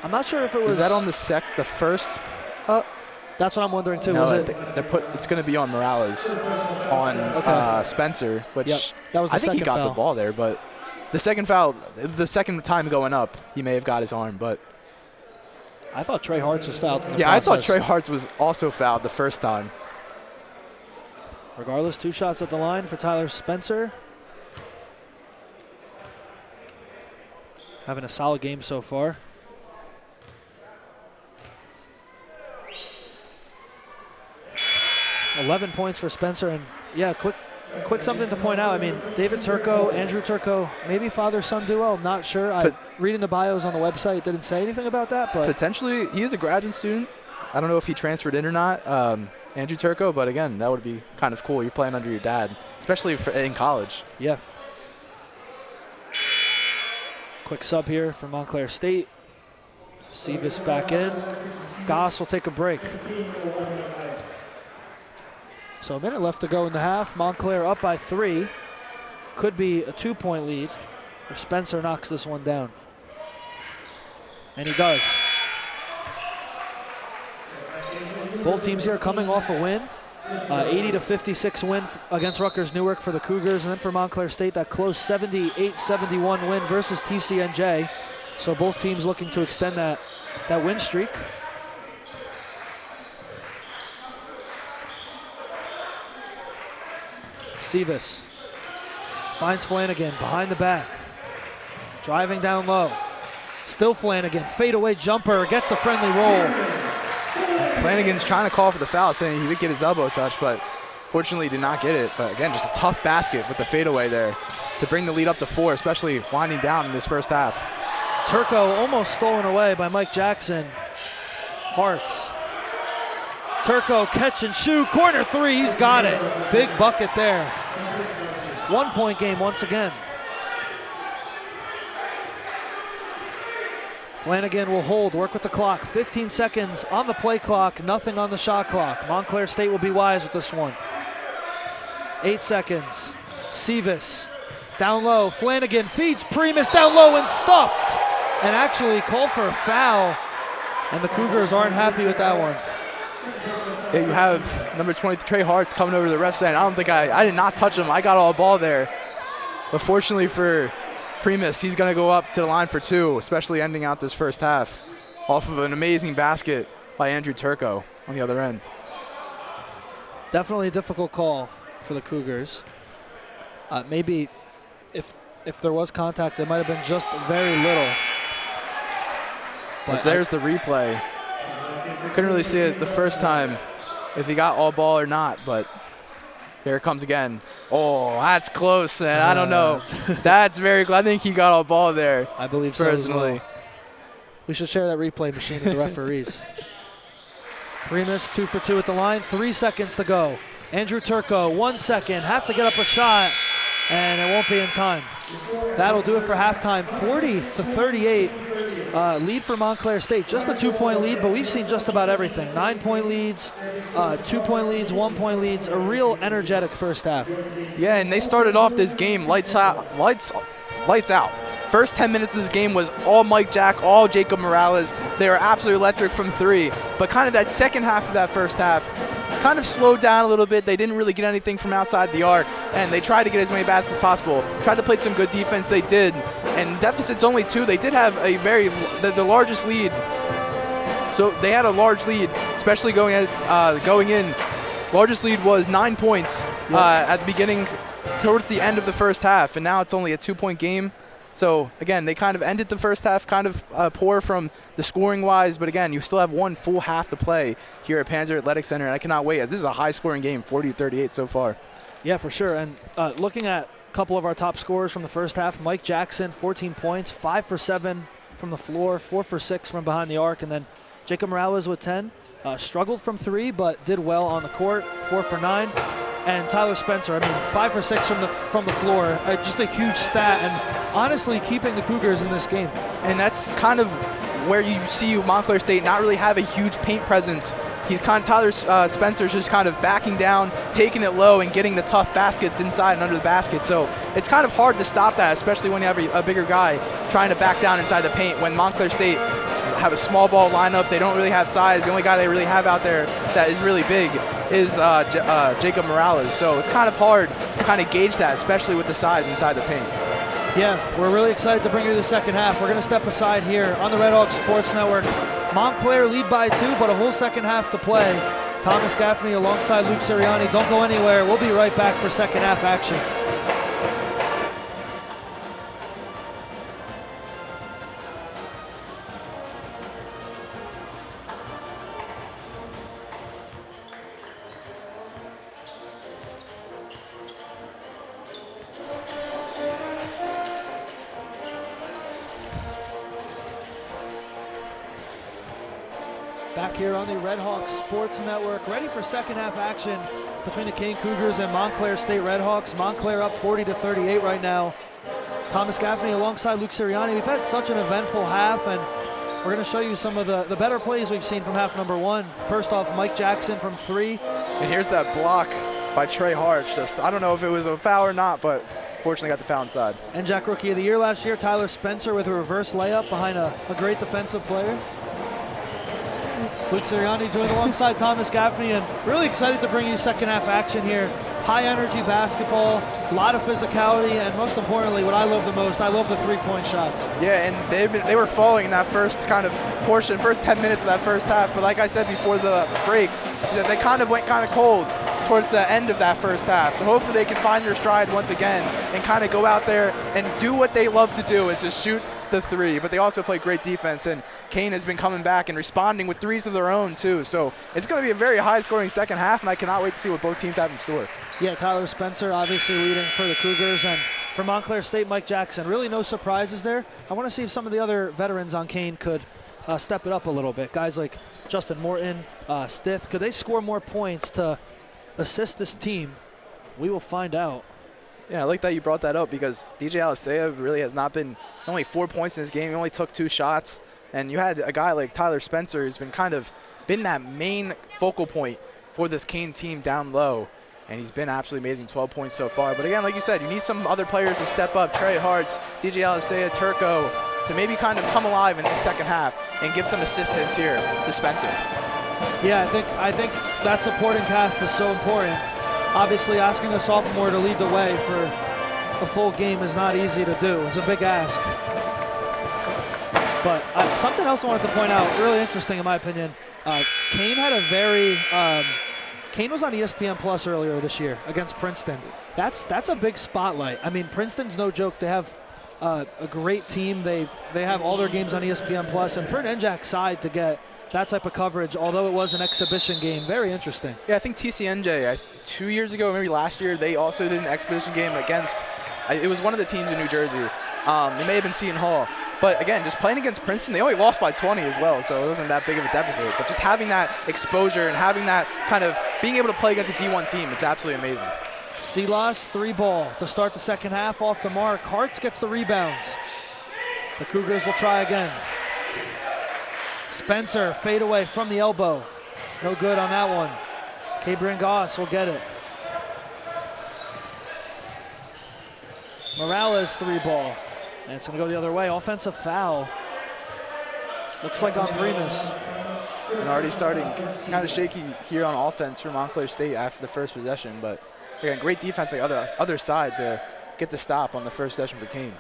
I'm not sure if it was. Is that on the first? That's what I'm wondering too. No, Was I think it's gonna be on Morales, on Spencer, which that was the I think he got foul. the ball there, but the second foul, the second time going up, he may have got his arm, but. I thought Trey Hartz was fouled in the Yeah, process. I thought Trey Hartz was also fouled the first time. Regardless, 2 shots at the line for Tyler Spencer. Having a solid game so far. $11 points for Spencer, and yeah, quick something to point out. I mean, David Turco, Andrew Turco, maybe father-son duo. I'm not sure. Reading the bios on the website didn't say anything about that, but potentially he is a graduate student. I don't know if he transferred in or not, Andrew Turco. But again, that would be kind of cool. You're playing under your dad, especially in college. Yeah. Quick sub here for Montclair State. See this back in. Goss will take a break. So a minute left to go in the half. Montclair up by 3. Could be a 2-point lead if Spencer knocks this one down. And he does. Both teams here coming off a win. 80-56 win against Rutgers Newark for the Cougars, and then for Montclair State, that close 78-71 win versus TCNJ. So both teams looking to extend that win streak. Sevis finds Flanagan behind the back. Driving down low. Still Flanagan. Fadeaway jumper. Gets the friendly roll. Flanagan's trying to call for the foul, saying he did get his elbow touch, but fortunately did not get it. But again, just a tough basket with the fadeaway there to bring the lead up to 4, especially winding down in this first half. Turco almost stolen away by Mike Jackson. Hartz. Turco catch and shoot. Corner 3. He's got it. Big bucket there. 1-point game once again. Flanagan will hold, work with the clock. 15 seconds on the play clock, nothing on the shot clock. Montclair State will be wise with this one. 8 seconds. Sevis down low. Flanagan feeds Primus down low and stuffed. And actually called for a foul. And the Cougars aren't happy with that one. Yeah, you have number 23, Trey Hartz, coming over to the ref saying, I did not touch him. I got all ball there. But fortunately for Primus, he's going to go up to the line for 2, especially ending out this first half off of an amazing basket by Andrew Turco on the other end. Definitely a difficult call for the Cougars. Maybe if there was contact, it might have been just very little. But there's the replay. Couldn't really see it the first time if he got all ball or not, but here it comes again. Oh, that's close, and I don't know. That's very close. I think he got all ball there. I believe so personally. as well. We should share that replay machine with the referees. Primus 2 for 2 at the line. 3 seconds to go. Andrew Turco, 1 second. Have to get up a shot, and it won't be in time. That'll do it for halftime. 40-38. Lead for Montclair State. Just a 2-point lead, but we've seen just about everything. 9-point leads, 2-point leads, 1-point leads. A real energetic first half. Yeah, and they started off this game lights out. First 10 minutes of this game was all Mike Jack, all Jacob Morales. They were absolutely electric from 3. But kind of that second half of that first half kind of slowed down a little bit. They didn't really get anything from outside the arc, and they tried to get as many baskets as possible. Tried to play some good defense. They did. And deficit's only 2. They did have a the largest lead. So they had a large lead, especially going in. Largest lead was 9 points at the beginning, towards the end of the first half, and now it's only a 2-point game. So, again, they kind of ended the first half kind of poor from the scoring-wise, but, again, you still have one full half to play here at Panzer Athletic Center, and I cannot wait. This is a high-scoring game, 40-38 so far. Yeah, for sure. And looking at a couple of our top scorers from the first half, Mike Jackson, 14 points, 5 for 7 from the floor, 4 for 6 from behind the arc, and then Jacob Morales with 10. Struggled from 3, but did well on the court, 4 for 9. And Tyler Spencer, 5 for 6 from the floor, just a huge stat, and honestly keeping the Cougars in this game. And that's kind of where you see Montclair State not really have a huge paint presence. Tyler Spencer's just kind of backing down, taking it low, and getting the tough baskets inside and under the basket. So it's kind of hard to stop that, especially when you have a bigger guy trying to back down inside the paint. When Montclair State have a small ball lineup, they don't really have size. The only guy they really have out there that is really big is Jacob Morales. So it's kind of hard to kind of gauge that, especially with the size inside the paint. Yeah, we're really excited to bring you the second half. We're going to step aside here on the Red Hawk Sports Network. Montclair lead by 2, but a whole second half to play. Thomas Gaffney alongside Luke Sirianni. Don't go anywhere. We'll be right back for second half action. Back here on the Red Hawk Sports Network, ready for second half action between the Kean Cougars and Montclair State Red Hawks. Montclair up 40-38 right now. Thomas Gaffney alongside Luke Sirianni. We've had such an eventful half, and we're going to show you some of the better plays we've seen from half number 1. First off, Mike Jackson from 3. And here's that block by Trey Hartz. I don't know if it was a foul or not, but fortunately got the foul inside. NJAC Rookie of the Year last year, Tyler Spencer with a reverse layup behind a great defensive player. Luke Sirianni joined alongside Thomas Gaffney, and really excited to bring you second half action here. High energy basketball, a lot of physicality, and most importantly, what I love the most, I love the three-point shots. Yeah, and they were falling in that first kind of portion, first 10 minutes of that first half, but like I said before the break, they kind of went kind of cold towards the end of that first half. So hopefully they can find their stride once again and kind of go out there and do what they love to do, is just shoot the 3, but they also play great defense, and Kean has been coming back and responding with 3s of their own too. So it's going to be a very high-scoring second half, and I cannot wait to see what both teams have in store. Yeah, Tyler Spencer obviously leading for the Cougars, and for Montclair State, Mike Jackson. Really no surprises there. I want to see if some of the other veterans on Kean could step it up a little bit. Guys like Justin Morton, Stith, could they score more points to assist this team? We will find out. Yeah, I like that you brought that up, because DJ Alisea really has not been only 4 points in this game. He only took 2 shots. And you had a guy like Tyler Spencer who's been that main focal point for this Kean team down low. And he's been absolutely amazing, 12 points so far. But again, like you said, you need some other players to step up. Trey Hartz, DJ Alisea, Turco, to maybe kind of come alive in the second half and give some assistance here to Spencer. Yeah, I think that supporting cast is so important. Obviously, asking a sophomore to lead the way for a full game is not easy to do. It's a big ask. But something else I wanted to point out, really interesting in my opinion, Kean had a very Kean was on ESPN Plus earlier this year against Princeton. That's a big spotlight. I mean, Princeton's no joke. They have a great team. They have all their games on ESPN Plus, and for an NJAC side to get that type of coverage, although it was an exhibition game, very interesting. Yeah, I think TCNJ, 2 years ago, maybe last year, they also did an exhibition game against, it was one of the teams in New Jersey. It may have been Seton Hall. But again, just playing against Princeton, they only lost by 20 as well, so it wasn't that big of a deficit. But just having that exposure and having that kind of being able to play against a D1 team, it's absolutely amazing. Silas, 3 ball to start the second half off the mark. Hartz gets the rebounds. The Cougars will try again. Spencer, fade away from the elbow. No good on that one. Cabrian Goss will get it. Morales, 3 ball. And it's going to go the other way. Offensive foul. Looks like on Bremus. And already starting kind of shaky here on offense for Montclair State after the first possession. But again, great defense on the other side to get the stop on the first possession for Kean.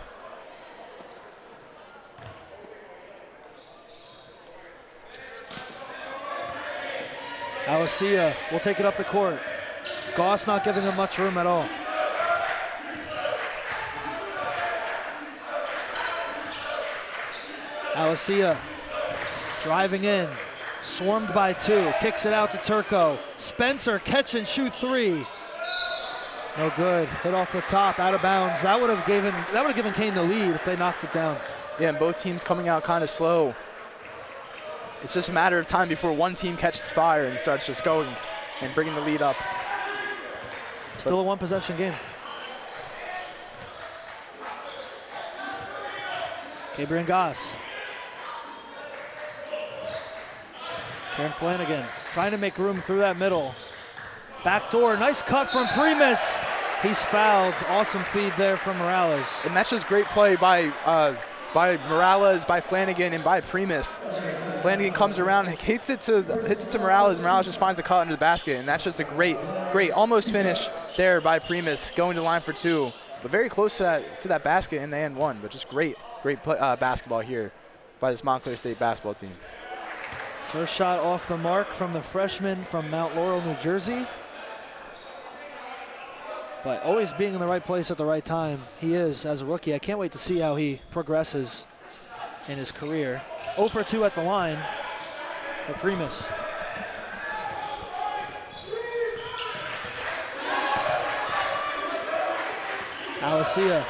Alisea will take it up the court. Goss not giving him much room at all. Alicia driving in, swarmed by 2, kicks it out to Turco. Spencer, catch and shoot 3. No good. Hit off the top, out of bounds. That would have given Kean the lead if they knocked it down. Yeah, and both teams coming out kind of slow. It's just a matter of time before one team catches fire and starts just going and bringing the lead up. Still a one-possession game. Gabriel Goss. Karen Flanagan trying to make room through that middle. Back door, nice cut from Primus. He's fouled. Awesome feed there from Morales. And that's just great play by Morales, by Flanagan, and by Primus. Flanagan comes around, hits it to Morales. Morales just finds a cut under the basket, and that's just a great almost finish there by Primus, going to the line for 2, but very close to that basket in the end one. But just great basketball here by this Montclair State basketball team. First shot off the mark from the freshman from Mount Laurel, New Jersey. But always being in the right place at the right time. He is as a rookie. I can't wait to see how he progresses in his career. 0 for 2 at the line for Primus. Alicia.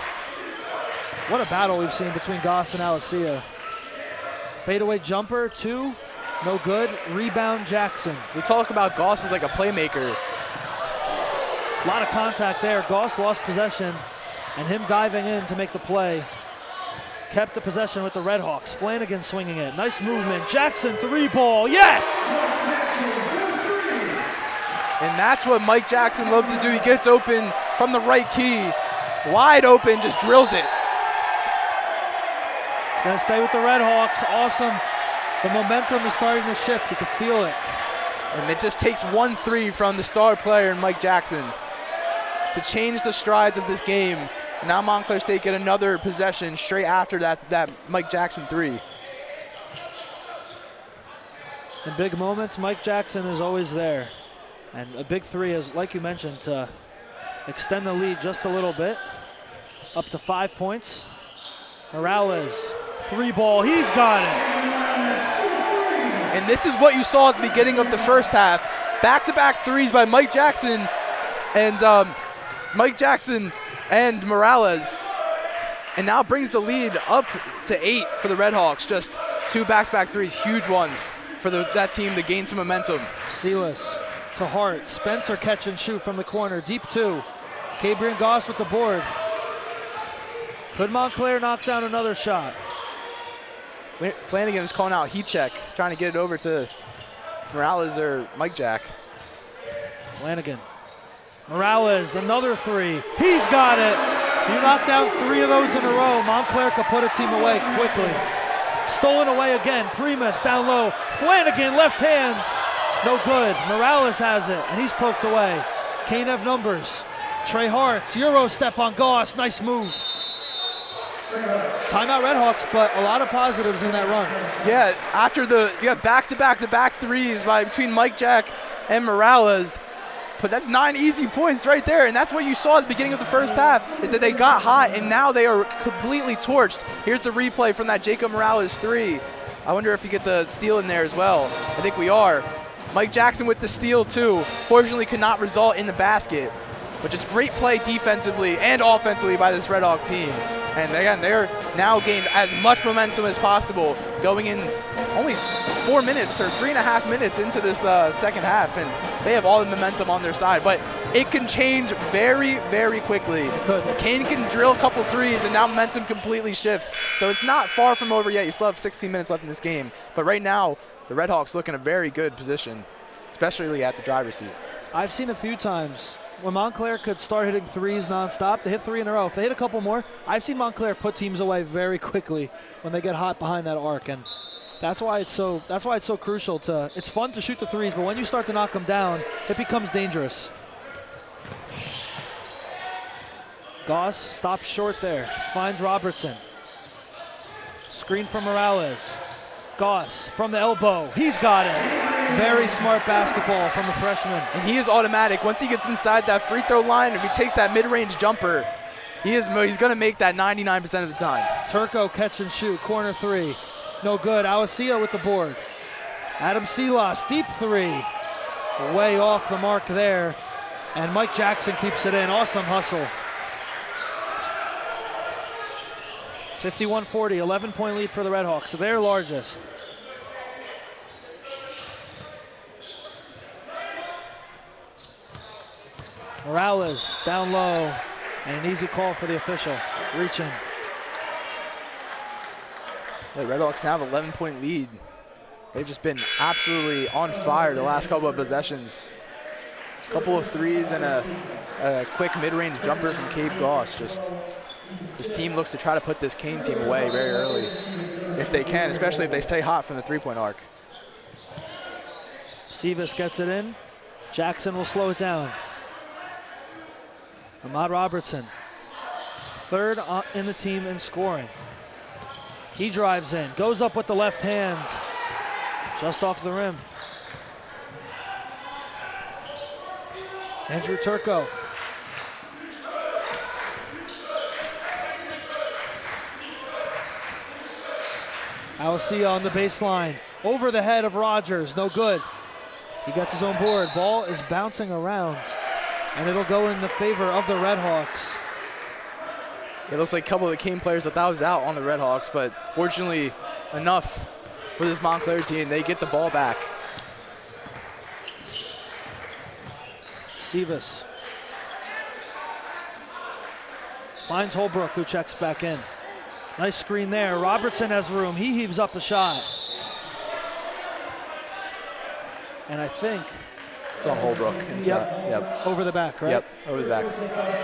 What a battle we've seen between Goss and Alicia. Fadeaway jumper, 2, no good. Rebound, Jackson. We talk about Goss as like a playmaker. A lot of contact there. Goss lost possession, and him diving in to make the play kept the possession with the Redhawks. Flanagan swinging it. Nice movement. Jackson, 3-ball. Yes! And that's what Mike Jackson loves to do. He gets open from the right key. Wide open, just drills it. It's going to stay with the Redhawks. Awesome. The momentum is starting to shift. You can feel it. And it just takes 1 3 from the star player, Mike Jackson, to change the strides of this game. Now Montclair State get another possession straight after that Mike Jackson 3. In big moments, Mike Jackson is always there. And a big 3 is, like you mentioned, to extend the lead just a little bit. Up to 5 points. Morales, 3-ball, he's got it. And this is what you saw at the beginning of the first half. Back-to-back 3s by Mike Jackson and Morales. And now brings the lead up to 8 for the Redhawks. Just 2 back-to-back 3s, huge ones for that team to gain some momentum. Silas to Hart. Spencer catch and shoot from the corner. Deep 2. Gabriel Goss with the board. Could Montclair knock down another shot? Flanagan is calling out heat check, trying to get it over to Morales or Mike Jack. Flanagan. Morales, another 3. He's got it. You knock down 3 of those in a row. Montclair could put a team away quickly. Stolen away again. Primus down low. Flanagan, left hands. No good. Morales has it, and he's poked away. Kean have numbers. Trey Hart, Euro step on Goss. Nice move. Timeout Redhawks, but a lot of positives in that run. Yeah, after you got back-to-back 3s between Mike Jack and Morales. But that's 9 easy points right there, and that's what you saw at the beginning of the first half, is that they got hot, and now they are completely torched. Here's the replay from that Jacob Morales 3. I wonder if you get the steal in there as well. I think we are. Mike Jackson with the steal too. Fortunately could not result in the basket, but just great play defensively and offensively by this Red Hawk team. And again, they're now gained as much momentum as possible, going in only 4 minutes or 3.5 minutes into this second half, and they have all the momentum on their side. But it can change very, very quickly. Kean can drill a couple 3s, and now momentum completely shifts. So it's not far from over yet. You still have 16 minutes left in this game. But right now, the Red Hawks look in a very good position, especially at the driver's seat. I've seen a few times when Montclair could start hitting 3s nonstop. They hit 3 in a row. If they hit a couple more, I've seen Montclair put teams away very quickly when they get hot behind that arc, and that's why it's so crucial to. It's fun to shoot the 3s, but when you start to knock them down, it becomes dangerous. Goss stops short there. Finds Robertson. Screen from Morales. Goss from the elbow. He's got it. Very smart basketball from the freshman. And he is automatic. Once he gets inside that free throw line, if he takes that mid-range jumper, he's going to make that 99% of the time. Turco catch and shoot, corner 3. No good. Alasia with the board. Adam Silas, deep three. Way off the mark there. And Mike Jackson keeps it in. Awesome hustle. 51-40, 11-point lead for the Redhawks, their largest. Morales down low, and an easy call for the official. Reaching. The Redhawks now have an 11-point lead. They've just been absolutely on fire the last couple of possessions. A couple of threes and a quick mid-range jumper from Cape Goss. Just this team looks to try to put this Kean team away very early, if they can, especially if they stay hot from the three-point arc. Sivas gets it in. Jackson will slow it down. Ahmad Robertson, third in the team in scoring. He drives in, goes up with the left hand, just off the rim. Andrew Turco. Alasia on the baseline, over the head of Rogers, no good. He gets his own board. Ball is bouncing around, and it'll go in the favor of the Redhawks. It looks like a couple of the Kean players thought that was out on the Redhawks, but fortunately enough for this Montclair team, they get the ball back. Sivas finds Holbrook, who checks back in. Nice screen there. Robertson has room. He heaves up a shot. And I think it's on Holbrook. Yep. Over the back, right? Yep, over the back.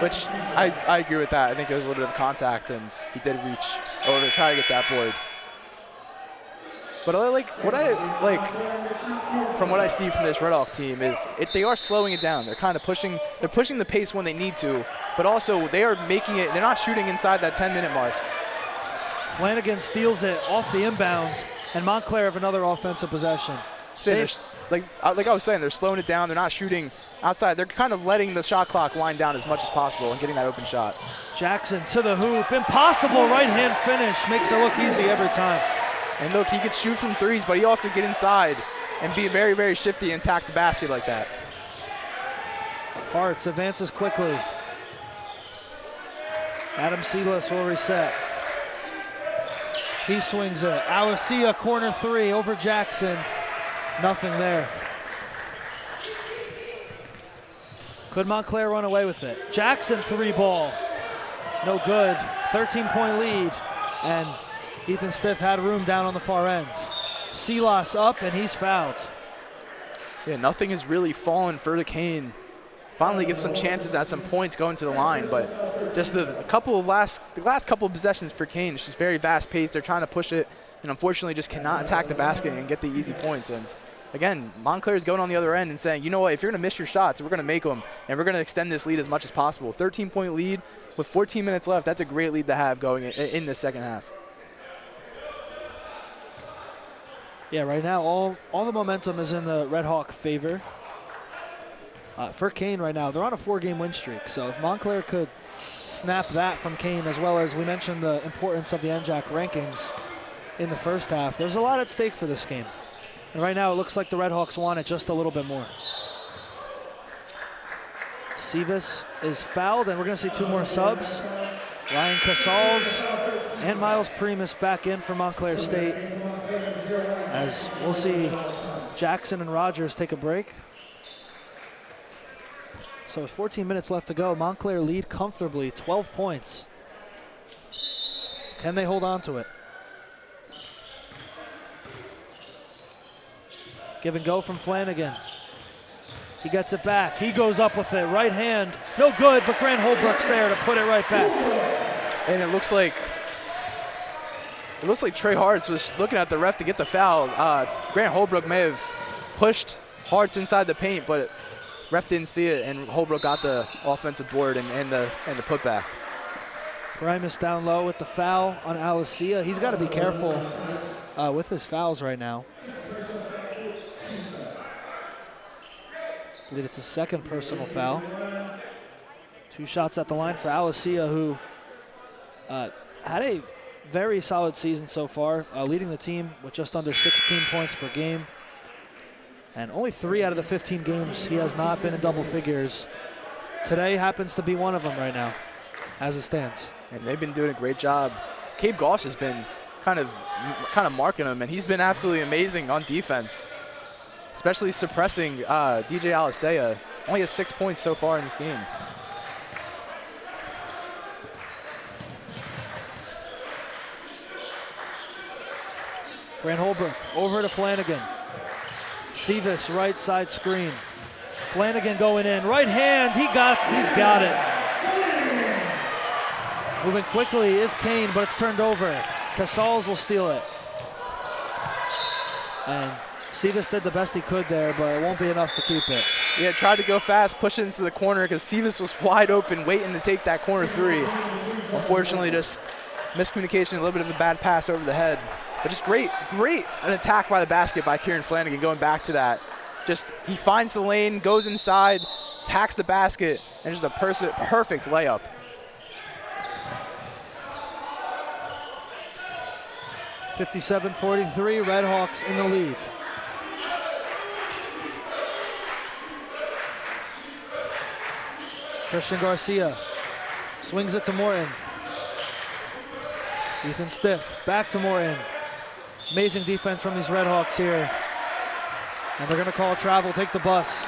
Which I agree with that. I think there was a little bit of contact, and he did reach over to try to get that board. But from what I see from this Red Hawk team is they are slowing it down. They're kind of pushing the pace when they need to, but also they are making it. They're not shooting inside that 10-minute mark. Flanagan steals it off the inbounds, and Montclair have another offensive possession. So like I was saying, they're slowing it down. They're not shooting outside. They're kind of letting the shot clock wind down as much as possible and getting that open shot. Jackson to the hoop. Impossible right-hand finish. Makes it look easy every time. And look, he could shoot from threes, but he also get inside and be very, very shifty and attack the basket like that. Hartz advances quickly. Adam Silas will reset. He swings it. Alasia corner three over Jackson. Nothing there. Could Montclair run away with it? Jackson three ball. No good. 13-point lead. And Ethan Stiff had room down on the far end. Silas up, and he's fouled. Yeah, nothing has really fallen for the Kean. Finally gets some chances at some points going to the line, but just the last couple of possessions for Kean, it's just very fast paced. They're trying to push it, and unfortunately just cannot attack the basket and get the easy points. And again, Montclair is going on the other end and saying, you know what, if you're going to miss your shots, we're going to make them, and we're going to extend this lead as much as possible. 13-point lead with 14 minutes left. That's a great lead to have going in this second half. Yeah, right now all the momentum is in the Red Hawk favor. For Kean right now, they're on a 4-game win streak. So if Montclair could snap that from Kean, as well as we mentioned the importance of the NJAC rankings in the first half, there's a lot at stake for this game. And right now it looks like the Red Hawks want it just a little bit more. Sivas is fouled, and we're going to see 2 more subs. Ryan Casals and Miles Primus back in for Montclair State, as we'll see Jackson and Rogers take a break. So with 14 minutes left to go, Montclair lead comfortably, 12 points. Can they hold on to it? Give and go from Flanagan. He gets it back. He goes up with it. Right hand. No good, but Grant Holbrook's there to put it right back. And it looks like Trey Hartz was looking at the ref to get the foul. Grant Holbrook may have pushed Hartz inside the paint, but ref didn't see it, and Holbrook got the offensive board and the putback. Primus down low with the foul on Alasia. He's got to be careful with his fouls right now. I believe it's his second personal foul. 2 shots at the line for Alasia, who had a very solid season so far, leading the team with just under 16 points per game. And only 3 out of the 15 games he has not been in double figures. Today happens to be one of them right now, as it stands. And they've been doing a great job. Cabe Goss has been kind of marking him, and he's been absolutely amazing on defense, especially suppressing DJ Alisea. Only has 6 points so far in this game. Grant Holbrook over to Flanagan. Sevis right side screen. Flanagan going in. Right hand, he's got it. Moving quickly is Kean, but it's turned over. Casals will steal it. And Sevis did the best he could there, but it won't be enough to keep it. Yeah, tried to go fast, push it into the corner because Sevis was wide open, waiting to take that corner 3. Unfortunately, just miscommunication, a little bit of a bad pass over the head. But just great an attack by the basket by Kieran Flanagan, going back to that. Just, he finds the lane, goes inside, attacks the basket, and just a perfect layup. .57-43, Redhawks in the lead. Christian Garcia swings it to Morton. Ethan Stiff back to Morton. Amazing defense from these Redhawks here. And they're going to call travel, take the bus.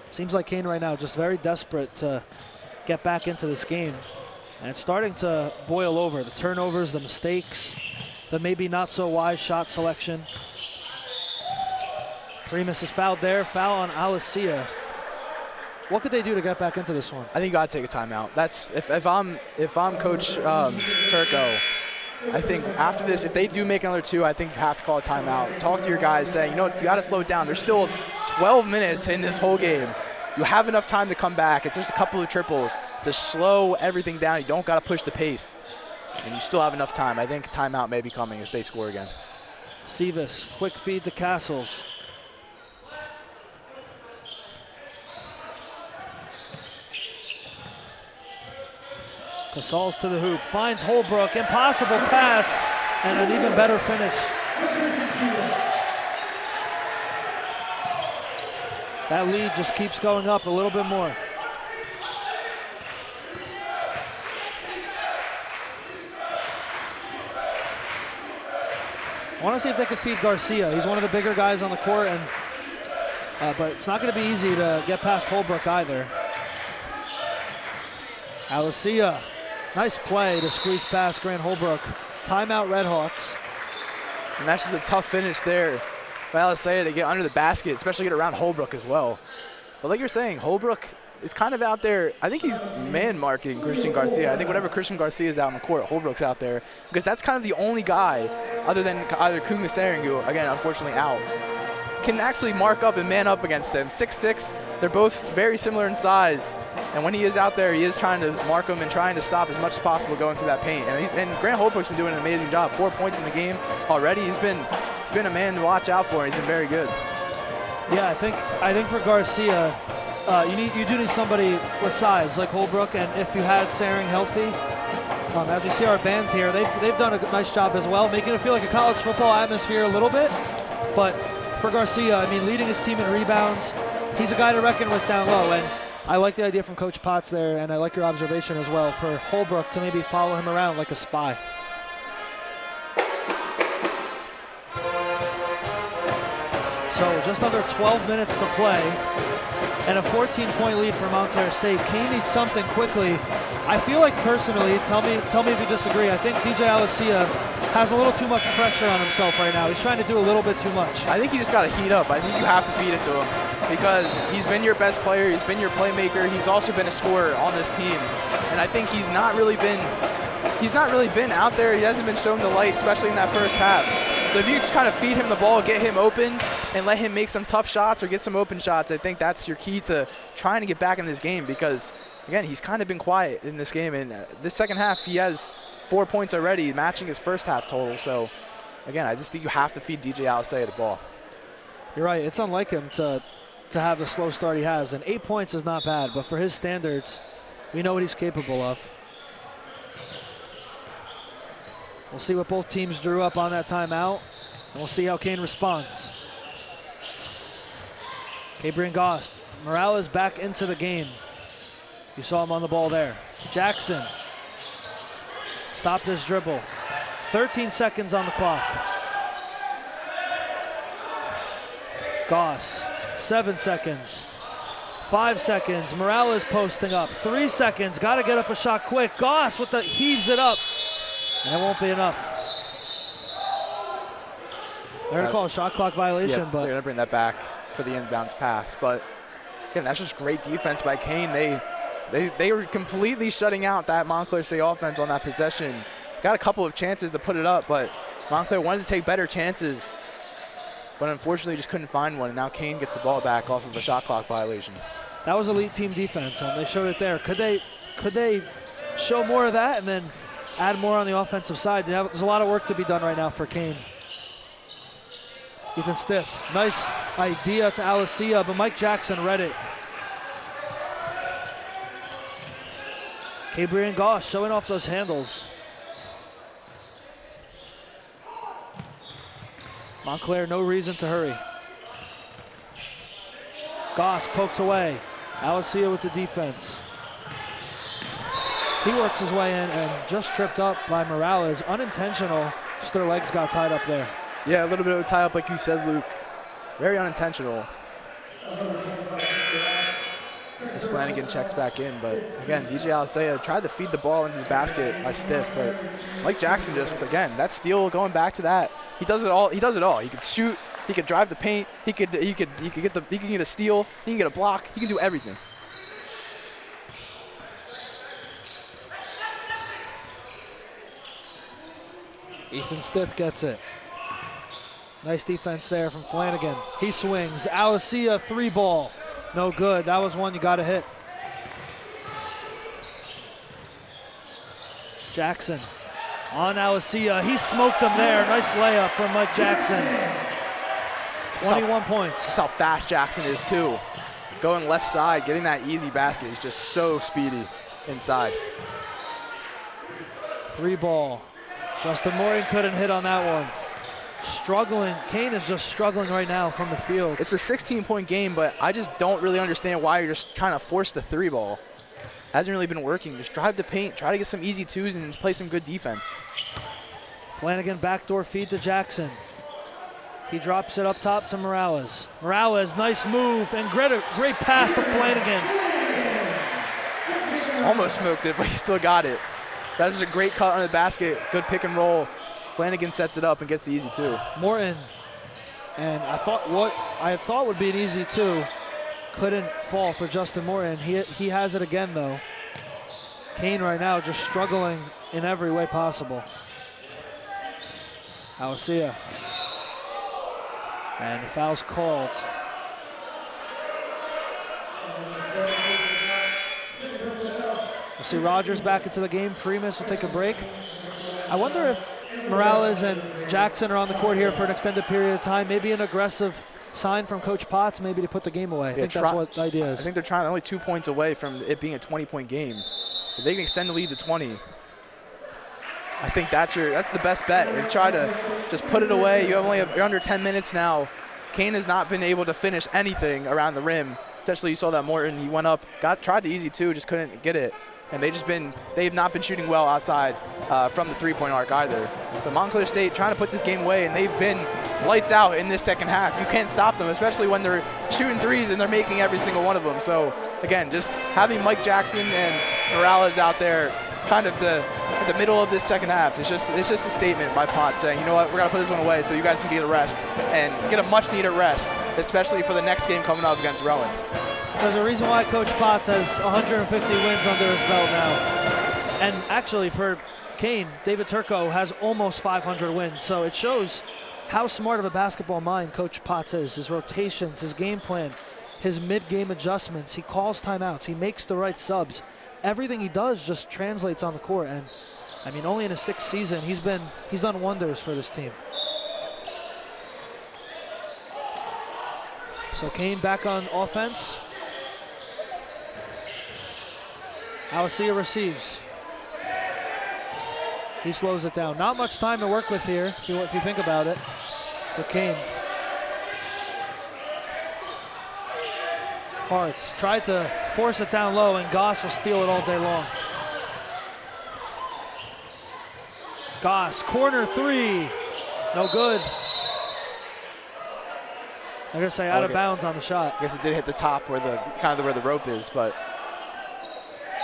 Seems like Kean right now just very desperate to get back into this game. And it's starting to boil over. The turnovers, the mistakes, the maybe not so wise shot selection. Primus is fouled there, foul on Alisea. What could they do to get back into this one? I think you got to take a timeout. That's if I'm Coach Turco, I think after this, if they do make another 2, I think you have to call a timeout. Talk to your guys, saying, you know, you got to slow it down. There's still 12 minutes in this whole game. You have enough time to come back. It's just a couple of triples. Just slow everything down. You don't got to push the pace, and you still have enough time. I think timeout may be coming if they score again. Sevis, quick feed to Castles. Casals to the hoop, finds Holbrook, impossible pass, and an even better finish. That lead just keeps going up a little bit more. I want to see if they can feed Garcia. He's one of the bigger guys on the court, and but it's not going to be easy to get past Holbrook either. Alisea. Nice play to squeeze past Grant Holbrook. Timeout Redhawks. And that's just a tough finish there by Alisea to get under the basket, especially get around Holbrook as well. But like you're saying, Holbrook is kind of out there. I think he's man-marking Christian Garcia. I think whenever Christian Garcia is out on the court, Holbrook's out there because that's kind of the only guy other than either Kumasering, who, again, unfortunately out, can actually mark up and man up against him. 6'6", they're both very similar in size. And when he is out there, he is trying to mark him and trying to stop as much as possible going through that paint. And Grant Holbrook's been doing an amazing job. 4 points in the game already. He's been a man to watch out for. He's been very good. Yeah, I think for Garcia, you do need somebody with size like Holbrook, and if you had Saring healthy, as we see our band here, they've done a nice job as well, making it feel like a college football atmosphere a little bit. But for Garcia, I mean, leading his team in rebounds, he's a guy to reckon with down low. And I like the idea from Coach Potts there, and I like your observation as well for Holbrook to maybe follow him around like a spy. So just under 12 minutes to play, and a 14-point lead for Montclair State. Kean needs something quickly. I feel like personally, tell me if you disagree, I think DJ Alisea has a little too much pressure on himself right now. He's trying to do a little bit too much. I think you just got to heat up. I think you have to feed it to him because he's been your best player. He's been your playmaker. He's also been a scorer on this team. And I think he's not really been out there. He hasn't been shown the light, especially in that first half. So if you just kind of feed him the ball, get him open, and let him make some tough shots or get some open shots, I think that's your key to trying to get back in this game because, again, he's kind of been quiet in this game. And this second half, he has 4 points already, matching his first half total. So, again, I just think you have to feed DJ Alisea the ball. You're right. It's unlike him to have the slow start he has. And 8 points is not bad, but for his standards, we know what he's capable of. We'll see what both teams drew up on that timeout, and we'll see how Kean responds. Gabriel Gost, Morales back into the game. You saw him on the ball there. Jackson stopped his dribble. 13 seconds on the clock. Goss, 7 seconds. 5 seconds. Morales posting up. 3 seconds. Got to get up a shot quick. Goss with the heaves it up, and it won't be enough. They're going to call a shot clock violation, but they're going to bring that back for the inbounds pass. But again, that's just great defense by Kean. They were completely shutting out that Montclair State offense on that possession. Got a couple of chances to put it up, but Montclair wanted to take better chances, but unfortunately just couldn't find one. And now Kean gets the ball back off of a shot clock violation. That was elite team defense, and they showed it there. Could they show more of that and then add more on the offensive side? There's a lot of work to be done right now for Kean. Ethan Stiff, nice idea to Alicia, but Mike Jackson read it. Gabriel Goss showing off those handles. Montclair, no reason to hurry. Goss poked away. Alicia with the defense. He works his way in and just tripped up by Morales. Unintentional, just their legs got tied up there. Yeah, a little bit of a tie up like you said, Luke. Very unintentional. As Flanagan checks back in, but again, DJ Alicia tried to feed the ball into the basket by Stiff, but Mike Jackson just, again, that steal, going back to that, he does it all. He does it all. He could shoot, he could drive the paint, he can get a steal, he can get a block, he can do everything. Ethan Stiff gets it. Nice defense there from Flanagan. He swings. Alicia 3-ball. No good. That was one you got to hit. Jackson on Alicia. He smoked them there. Nice layup from Mike Jackson. 21 points. That's how fast Jackson is, too. Going left side, getting that easy basket. He's just so speedy inside. 3-ball. Justin Morgan couldn't hit on that one. Struggling. Kean is just struggling right now from the field. It's a 16-point game, but I just don't really understand why you're just trying to force the 3-ball. Hasn't really been working. Just drive the paint, try to get some easy twos, and play some good defense. Flanagan backdoor feed to Jackson. He drops it up top to Morales. Morales, nice move, and great pass to Flanagan. Almost smoked it, but he still got it. That was a great cut on the basket. Good pick and roll. Flanagan sets it up and gets the easy 2. Morton, and what I thought would be an easy 2 couldn't fall for Justin Morton. He has it again, though. Kean right now just struggling in every way possible. Alicia. And the foul's called. We'll see Rogers back into the game. Primus will take a break. I wonder if Morales and Jackson are on the court here for an extended period of time. Maybe an aggressive sign from Coach Potts, maybe to put the game away. I think that's what the idea is. I think they're only 2 points away from it being a 20-point game. If they can extend the lead to 20, I think that's the best bet. And try to just put it away. You're under 10 minutes now. Kean has not been able to finish anything around the rim. Especially you saw that Morton, he went up, tried the easy 2, just couldn't get it. And they've not been shooting well outside from the 3-point arc either. So Montclair State trying to put this game away, and they've been lights out in this second half. You can't stop them, especially when they're shooting threes and they're making every single one of them. So again, just having Mike Jackson and Morales out there kind of the middle of this second half, it's just a statement by Potts saying, you know what, we're gonna put this one away so you guys can get a rest and get a much needed rest, especially for the next game coming up against Rowan. There's a reason why Coach Potts has 150 wins under his belt now. And actually for Kean, David Turco has almost 500 wins. So it shows how smart of a basketball mind Coach Potts is. His rotations, his game plan, his mid-game adjustments. He calls timeouts. He makes the right subs. Everything he does just translates on the court. And I mean, only in his 6th season, he's done wonders for this team. So Kean back on offense. Alessia receives. He slows it down. Not much time to work with here, if you think about it, for Kean. Hartz tried to force it down low, and Goss will steal it all day long. Goss, corner three. No good. I'm gonna say out of bounds on the shot. I guess it did hit the top where where the rope is, but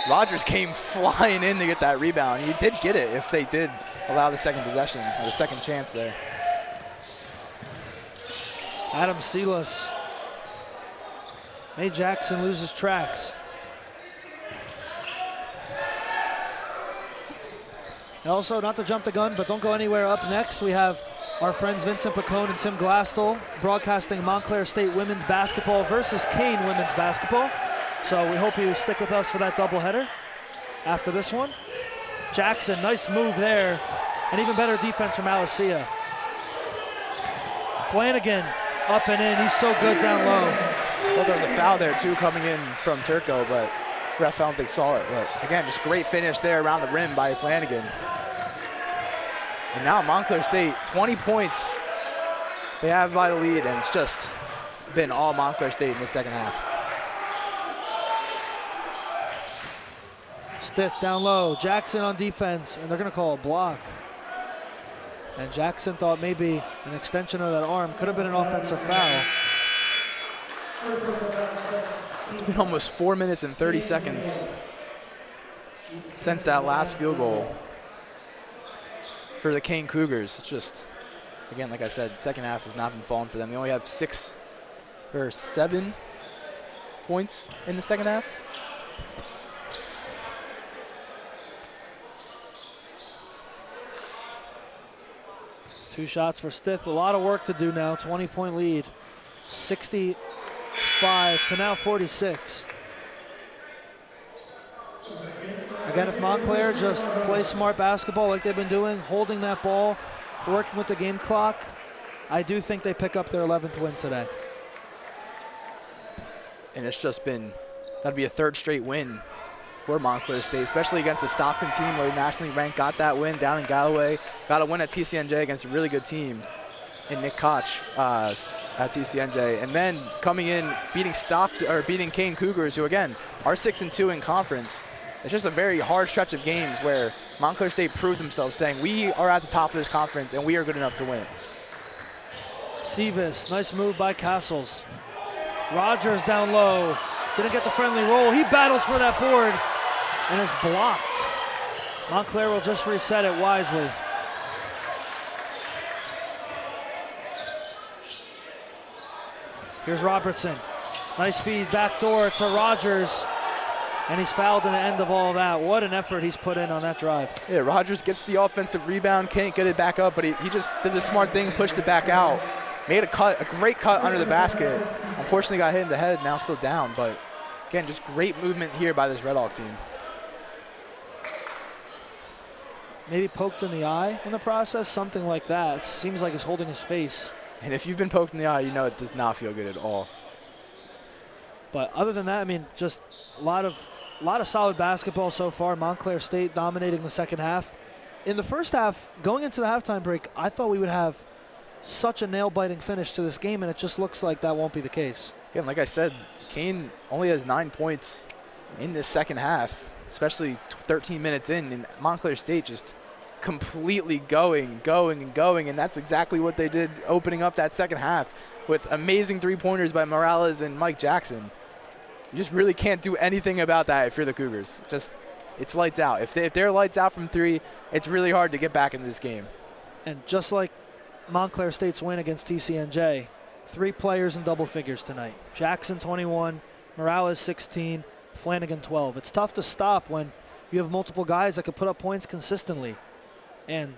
Rogers came flying in to get that rebound. He did get it if they did allow the second possession, or the second chance there. Adam Silas made Jackson lose his tracks. And also, not to jump the gun, but don't go anywhere. Up next, we have our friends Vincent Pacone and Tim Glastel broadcasting Montclair State women's basketball versus Kean women's basketball. So we hope you stick with us for that doubleheader after this one. Jackson, nice move there. And even better defense from Alessia. Flanagan up and in. He's so good down low. Well, there was a foul there too coming in from Turco, but ref, I don't think saw it. But again, just great finish there around the rim by Flanagan. And now Montclair State, 20 points they have by the lead, and it's just been all Montclair State in the second half. Stiff down low, Jackson on defense, and they're gonna call a block. And Jackson thought maybe an extension of that arm could have been an offensive foul. It's been almost 4 minutes and 30 seconds since that last field goal for the Kean Cougars. It's just, again, like I said, second half has not been falling for them. They only have 6 or 7 points in the second half. Two shots for Stith. A lot of work to do now. 20-point lead. 65 to now 46. Again, if Montclair just plays smart basketball like they've been doing, holding that ball, working with the game clock, I do think they pick up their 11th win today. And it's just been, that'd be a third straight win for Montclair State, especially against a Stockton team where nationally ranked got that win down in Galloway, got a win at TCNJ against a really good team in Nick Koch at TCNJ, and then coming in beating Kean Cougars, who again are 6-2 in conference. It's just a very hard stretch of games where Montclair State proved themselves, saying we are at the top of this conference and we are good enough to win. Sevis, nice move by Castles. Rogers down low, didn't get the friendly roll. He battles for that board and is blocked. Montclair will just reset it wisely. Here's Robertson. Nice feed back door to Rogers. And he's fouled in the end of all that. What an effort he's put in on that drive. Yeah, Rogers gets the offensive rebound, can't get it back up, but he just did the smart thing, pushed it back out. Made a great cut under the basket. Unfortunately got hit in the head, now still down, but again, just great movement here by this Red Hawk team. Maybe poked in the eye in the process, something like that. It seems like he's holding his face. And if you've been poked in the eye, you know it does not feel good at all. But other than that, I mean, just a lot of solid basketball so far. Montclair State dominating the second half. In the first half, going into the halftime break, I thought we would have such a nail-biting finish to this game, and it just looks like that won't be the case. Again, like I said, Kean only has 9 points in this second half, especially 13 minutes in, and Montclair State just completely going, and that's exactly what they did opening up that second half with amazing three-pointers by Morales and Mike Jackson. You just really can't do anything about that if you're the Cougars. Just, it's lights out. If they're lights out from three, it's really hard to get back into this game. And just like Montclair State's win against TCNJ, 3 players in double figures tonight. Jackson 21, Morales 16, Flanagan 12. It's tough to stop when you have multiple guys that could put up points consistently. And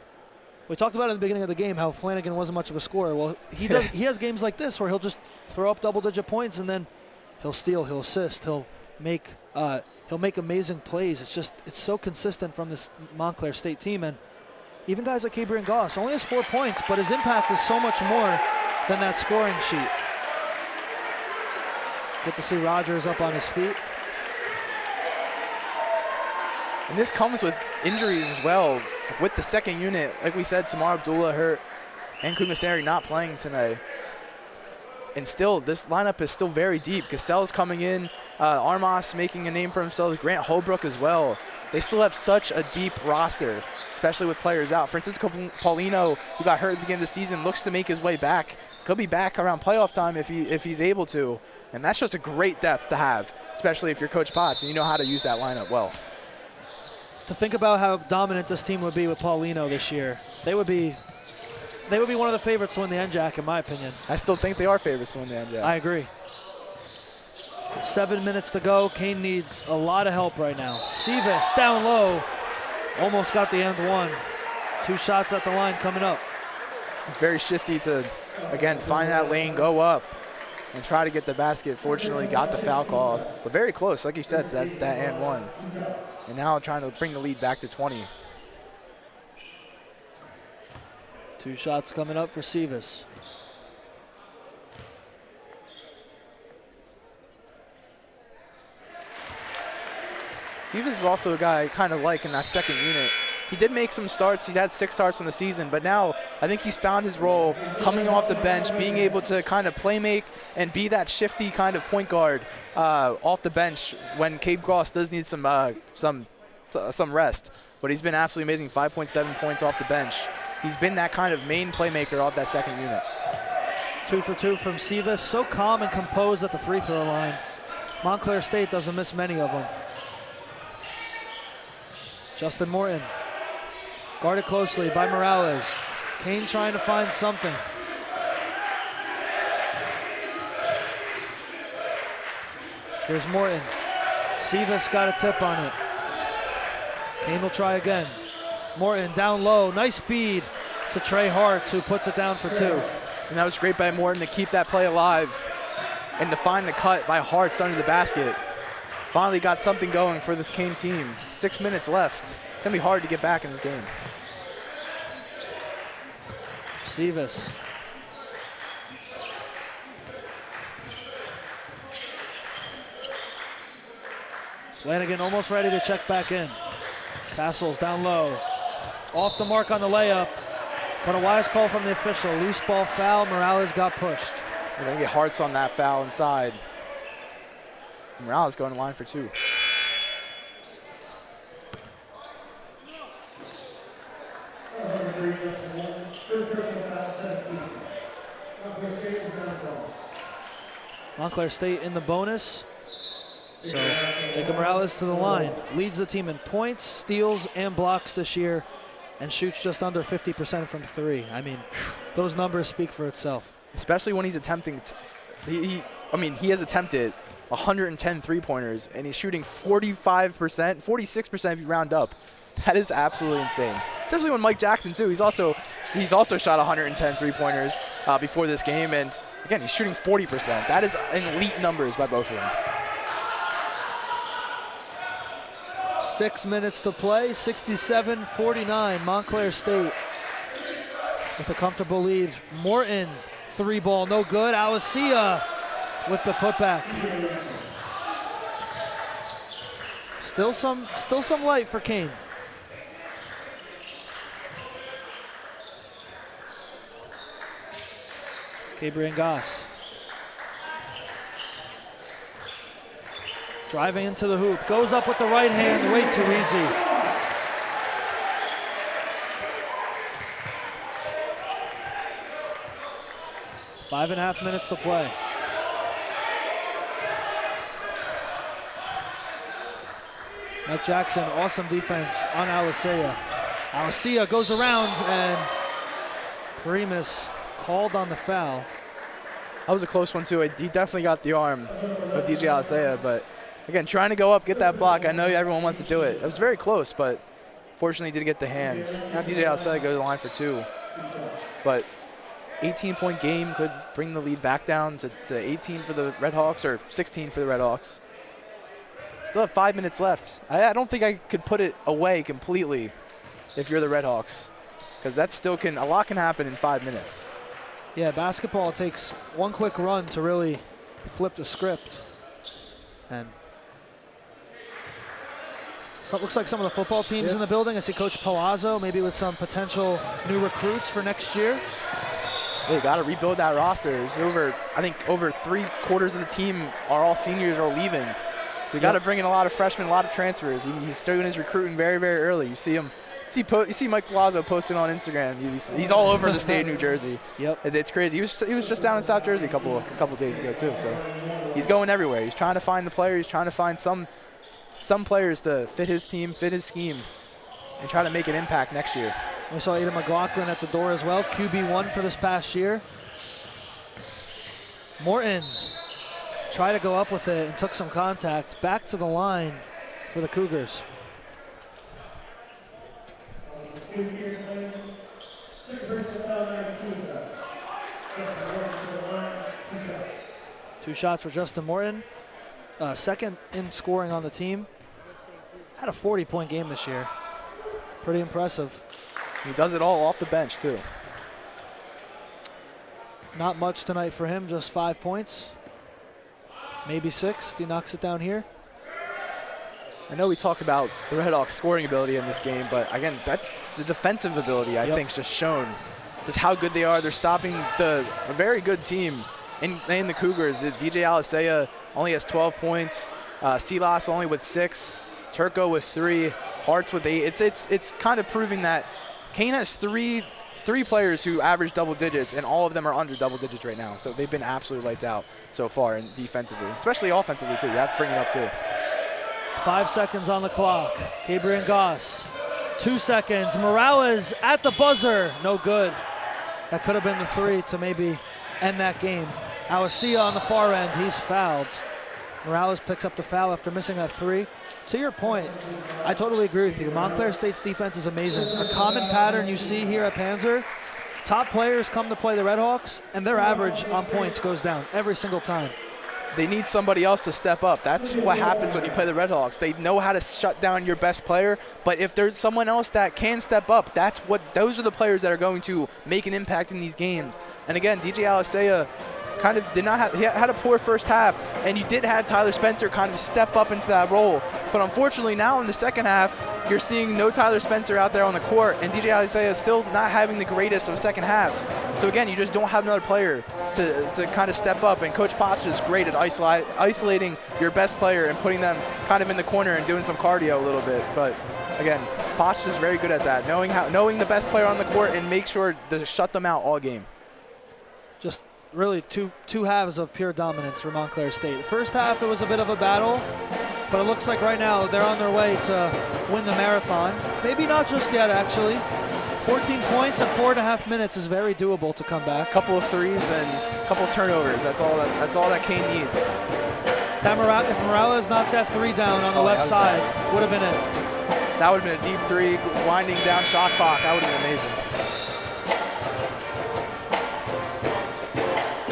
we talked about at the beginning of the game how Flanagan wasn't much of a scorer. Well, he has games like this where he'll just throw up double-digit points, and then he'll steal, he'll assist, he'll make amazing plays. It's so consistent from this Montclair State team. And even guys like Cabrian Goss only has 4 points, but his impact is so much more than that scoring sheet. Good to see Rogers up on his feet. And this comes with injuries as well. With the second unit, like we said, Samar Abdullah hurt and Kumasari not playing tonight. And still, this lineup is still very deep. Cassell's coming in, Armas making a name for himself, Grant Holbrook as well. They still have such a deep roster, especially with players out. Francisco Paulino, who got hurt at the beginning of the season, looks to make his way back. Could be back around playoff time if he's able to. And that's just a great depth to have, especially if you're Coach Potts and you know how to use that lineup well. To think about how dominant this team would be with Paulino this year, they would be one of the favorites to win the NJAC, in my opinion. I still think they are favorites to win the NJAC. I agree. 7 minutes to go. Kean needs a lot of help right now. Sivas down low. Almost got the end one. 2 shots at the line coming up. It's very shifty to, again, find that lane, go up, and try to get the basket. Fortunately, got the foul call. But very close, like you said, that and one. And now trying to bring the lead back to 20. 2 shots coming up for Sivas. Sivas is also a guy I kind of like in that second unit. He did make some starts. He's had 6 starts in the season, but now I think he's found his role coming off the bench, being able to kind of play make and be that shifty kind of point guard off the bench when Cape Cross does need some rest. But he's been absolutely amazing, 5.7 points off the bench. He's been that kind of main playmaker off that second unit. 2 for 2 from Sivas, so calm and composed at the free throw line. Montclair State doesn't miss many of them. Justin Morton, guarded closely by Morales. Kean trying to find something. Here's Morton. Sivas got a tip on it. Kean will try again. Morton down low, nice feed to Trey Hartz, who puts it down for 2. And that was great by Morton to keep that play alive and to find the cut by Hartz under the basket. Finally got something going for this Kean team. 6 minutes left. It's gonna be hard to get back in this game. Sivas. Flanagan almost ready to check back in. Castles down low. Off the mark on the layup. But a wise call from the official. Loose ball foul. Morales got pushed. We're gonna get Hartz on that foul inside. Morales going to line for 2. Montclair State in the bonus. So Jacob Morales to the line. Leads the team in points, steals, and blocks this year, and shoots just under 50% from 3. I mean, those numbers speak for itself. Especially when he's attempting, he has attempted 110 three-pointers, and he's shooting 45%, 46% if you round up. That is absolutely insane. Especially when Mike Jackson, too, he's also shot 110 three-pointers before this game, and again, he's shooting 40%. That is elite numbers by both of them. 6 minutes to play, 67-49, Montclair State with a comfortable lead. Morton, 3-ball, no good. Alicia with the putback. Still some light for Kean. Gabriel Goss. Driving into the hoop, goes up with the right hand, way too easy. Five and a half minutes to play. Mike Jackson, awesome defense on Alicia. Alicia goes around, and Primus called on the foul. That was a close one, too. He definitely got the arm of DJ Alicia, but again, trying to go up, get that block. I know everyone wants to do it. It was very close, but fortunately did get the hand. Now DJ Alicia goes to the line for 2. But 18-point game could bring the lead back down to the 18 for the Redhawks, or 16 for the Redhawks. Still have 5 minutes left. I don't think I could put it away completely if you're the Redhawks, because that still a lot can happen in 5 minutes. Yeah, basketball takes one quick run to really flip the script. And so it looks like some of the football teams in the building. I see Coach Palazzo maybe with some potential new recruits for next year. They got to rebuild that roster. There's I think over 3/4 of the team are all seniors or leaving. So you got to bring in a lot of freshmen, a lot of transfers. He's doing his recruiting very, very early. You see him. You see Mike Palazzo posting on Instagram. He's all over the state of New Jersey. Yep. It's crazy. He was just down in South Jersey a couple days ago too. So he's going everywhere. He's trying to find the player. He's trying to find some players to fit his team, fit his scheme, and try to make an impact next year. We saw Aiden McLaughlin at the door as well, QB1 for this past year. Morton tried to go up with it and took some contact. Back to the line for the Cougars. Two shots for Justin Morton. Second in scoring on the team. Had a 40-point game this year. Pretty impressive. He does it all off the bench too. Not much tonight for him, just 5 points. Maybe 6 if he knocks it down here. I know we talk about the Red Hawks' scoring ability in this game, but again, that's the defensive ability I think is just shown. Just how good they are. They're stopping a very good team in the Cougars. DJ Alisea only has 12 points. Silas only with 6. Turco with 3. Hart's with 8. It's kind of proving that Kean has three players who average double digits, and all of them are under double digits right now. So they've been absolutely lights out so far, and defensively, especially offensively too. You have to bring it up too. 5 seconds on the clock. Gabriel Goss. 2 seconds. Morales at the buzzer. No good. That could have been the 3 to maybe end that game. Awasea on the far end. He's fouled. Morales picks up the foul after missing that 3. To your point, I totally agree with you. Montclair State's defense is amazing. A common pattern you see here at Panzer, top players come to play the Red Hawks, and their average on points goes down every single time. They need somebody else to step up. That's what happens when you play the Red Hawks. They know how to shut down your best player, but if there's someone else that can step up, those are the players that are going to make an impact in these games. And again, DJ Alisea kind of did not have, he had a poor first half, and you did have Tyler Spencer kind of step up into that role. But unfortunately now in the second half, you're seeing no Tyler Spencer out there on the court, and DJ Alisea is still not having the greatest of second halves. So again, you just don't have another player to kind of step up, and Coach Potts is great at isolating your best player and putting them kind of in the corner and doing some cardio a little bit. But again, Potts is very good at that, knowing the best player on the court and make sure to shut them out all game. Just really two halves of pure dominance for Montclair State. The first half, it was a bit of a battle, but it looks like right now they're on their way to win the marathon. Maybe not just yet, actually. 14 points in 4.5 minutes is very doable to come back. A couple of threes and a couple of turnovers. That's all that Kean needs. If Morales knocked that 3 down on the left side, would have been it. That would have been a deep 3, winding down shot clock. That would have been amazing.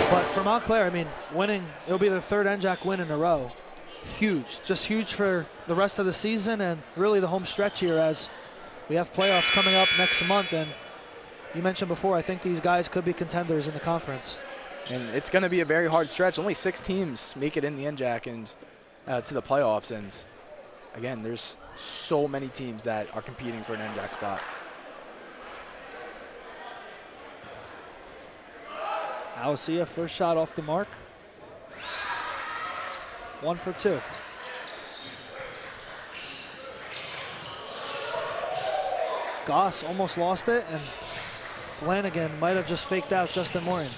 But for Montclair, I mean, winning, it'll be their 3rd NJAC win in a row. Huge, just huge for the rest of the season and really the home stretch here as we have playoffs coming up next month. And you mentioned before, I think these guys could be contenders in the conference. And it's going to be a very hard stretch. Only 6 teams make it in the NJAC and to the playoffs. And again, there's so many teams that are competing for an NJAC spot. Awasea, first shot off the mark. 1 for 2. Goss almost lost it, and Flanagan might have just faked out Justin Morton.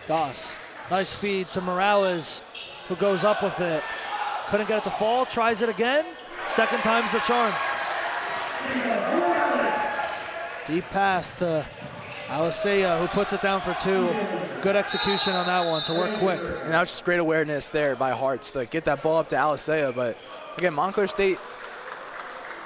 Goss, nice feed to Morales, who goes up with it. Couldn't get it to fall, tries it again. Second time's the charm. Deep pass to Alisea, who puts it down for 2. Good execution on that one to work quick. And that was just great awareness there by Hartz to get that ball up to Alisea. But again, Montclair State,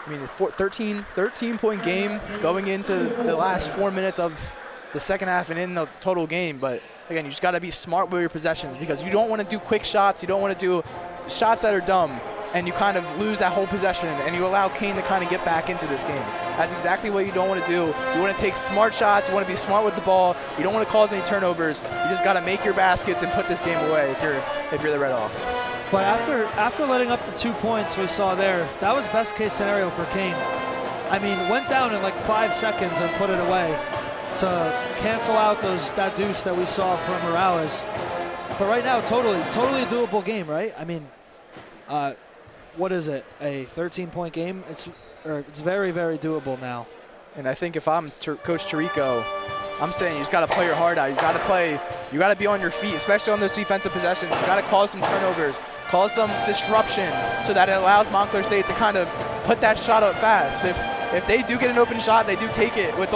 I mean, 13-point game going into the last 4 minutes of the second half and in the total game. But again, you just got to be smart with your possessions because you don't want to do quick shots. You don't want to do shots that are dumb. and you kind of lose that whole possession, and you allow Kean to kind of get back into this game. That's exactly what you don't want to do. You want to take smart shots. You want to be smart with the ball. You don't want to cause any turnovers. You just got to make your baskets and put this game away if you're the Red Hawks. But after letting up the 2 points we saw there, that was best case scenario for Kean. I mean, went down in like 5 seconds and put it away to cancel out that deuce that we saw from Morales. But right now, totally a doable game, right? I mean, what is it? A 13-point game? It's very, very doable now. And I think if I'm Coach Tirico, I'm saying you just got to play your heart out. You got to play. You got to be on your feet, especially on those defensive possessions. You got to cause some turnovers, cause some disruption, so that it allows Montclair State to kind of put that shot up fast. If they do get an open shot, they do take it with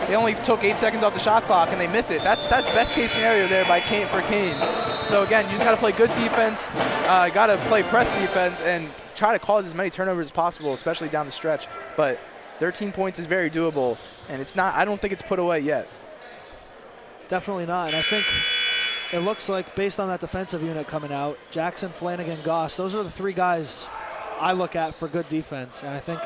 they only took 8 seconds off the shot clock and they miss it. That's best case scenario there for Kean. So again, you just got to play good defense. Got to play press defense and try to cause as many turnovers as possible, especially down the stretch. But 13 points is very doable, and it's not. I don't think it's put away yet. Definitely not. And I think it looks like, based on that defensive unit coming out, Jackson, Flanagan, Goss, those are the 3 guys I look at for good defense. And I think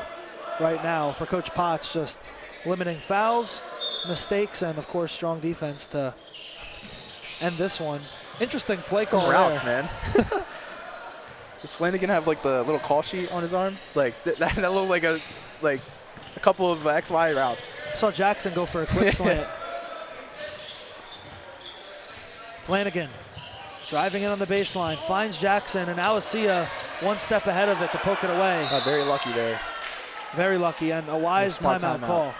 right now for Coach Potts, just limiting fouls, mistakes, and of course strong defense to end this one. Interesting play call there. Routes, man. Does Flanagan have like the little call sheet on his arm? Like that looked like a couple of XY routes. I saw Jackson go for a quick slant. Flanagan driving in on the baseline, finds Jackson, and Alasia 1 step ahead of it to poke it away. Very lucky there. Very lucky, and a wise timeout call.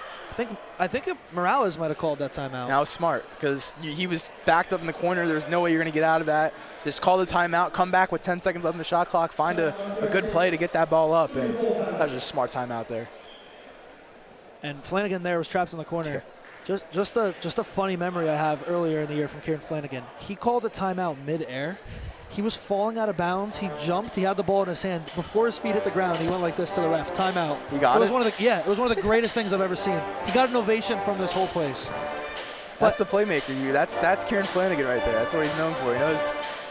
I think Morales might have called that timeout. That was smart, because he was backed up in the corner. There's no way you're going to get out of that. Just call the timeout, come back with 10 seconds left in the shot clock, find a good play to get that ball up, and that was just a smart timeout there. And Flanagan there was trapped in the corner. Just a funny memory I have earlier in the year from Kieran Flanagan. He called a timeout mid-air. He was falling out of bounds. He jumped. He had the ball in his hand. Before his feet hit the ground, he went like this to the ref. Timeout. He got it? It was one of the greatest things I've ever seen. He got an ovation from this whole place. That's the playmaker. That's Kieran Flanagan right there. That's what he's known for.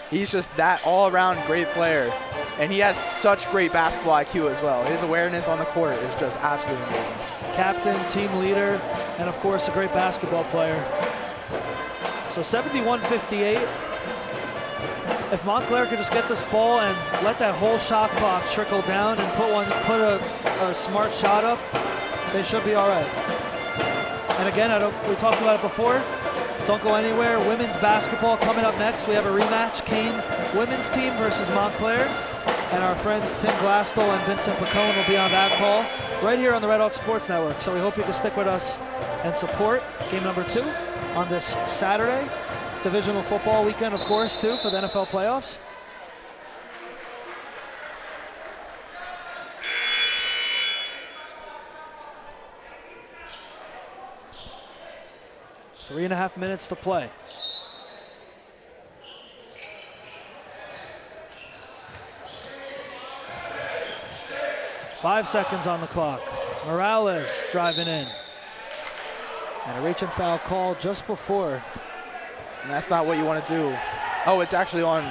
He's just that all-around great player. And he has such great basketball IQ as well. His awareness on the court is just absolutely amazing. Captain, team leader, and of course a great basketball player. So 71-58. If Montclair could just get this ball and let that whole shot clock trickle down and put a smart shot up, they should be all right. And again, we talked about it before. Don't go anywhere. Women's basketball coming up next. We have a rematch. Kean women's team versus Montclair. And our friends Tim Glastel and Vincent Pacone will be on that call right here on the Red Hawk Sports Network. So we hope you can stick with us and support game number 2 on this Saturday. Divisional football weekend, of course, too, for the NFL playoffs. Three and a half minutes to play. Five seconds on the clock. Morales driving in. And a reach and foul call just before. And that's not what you want to do. Oh, it's actually on.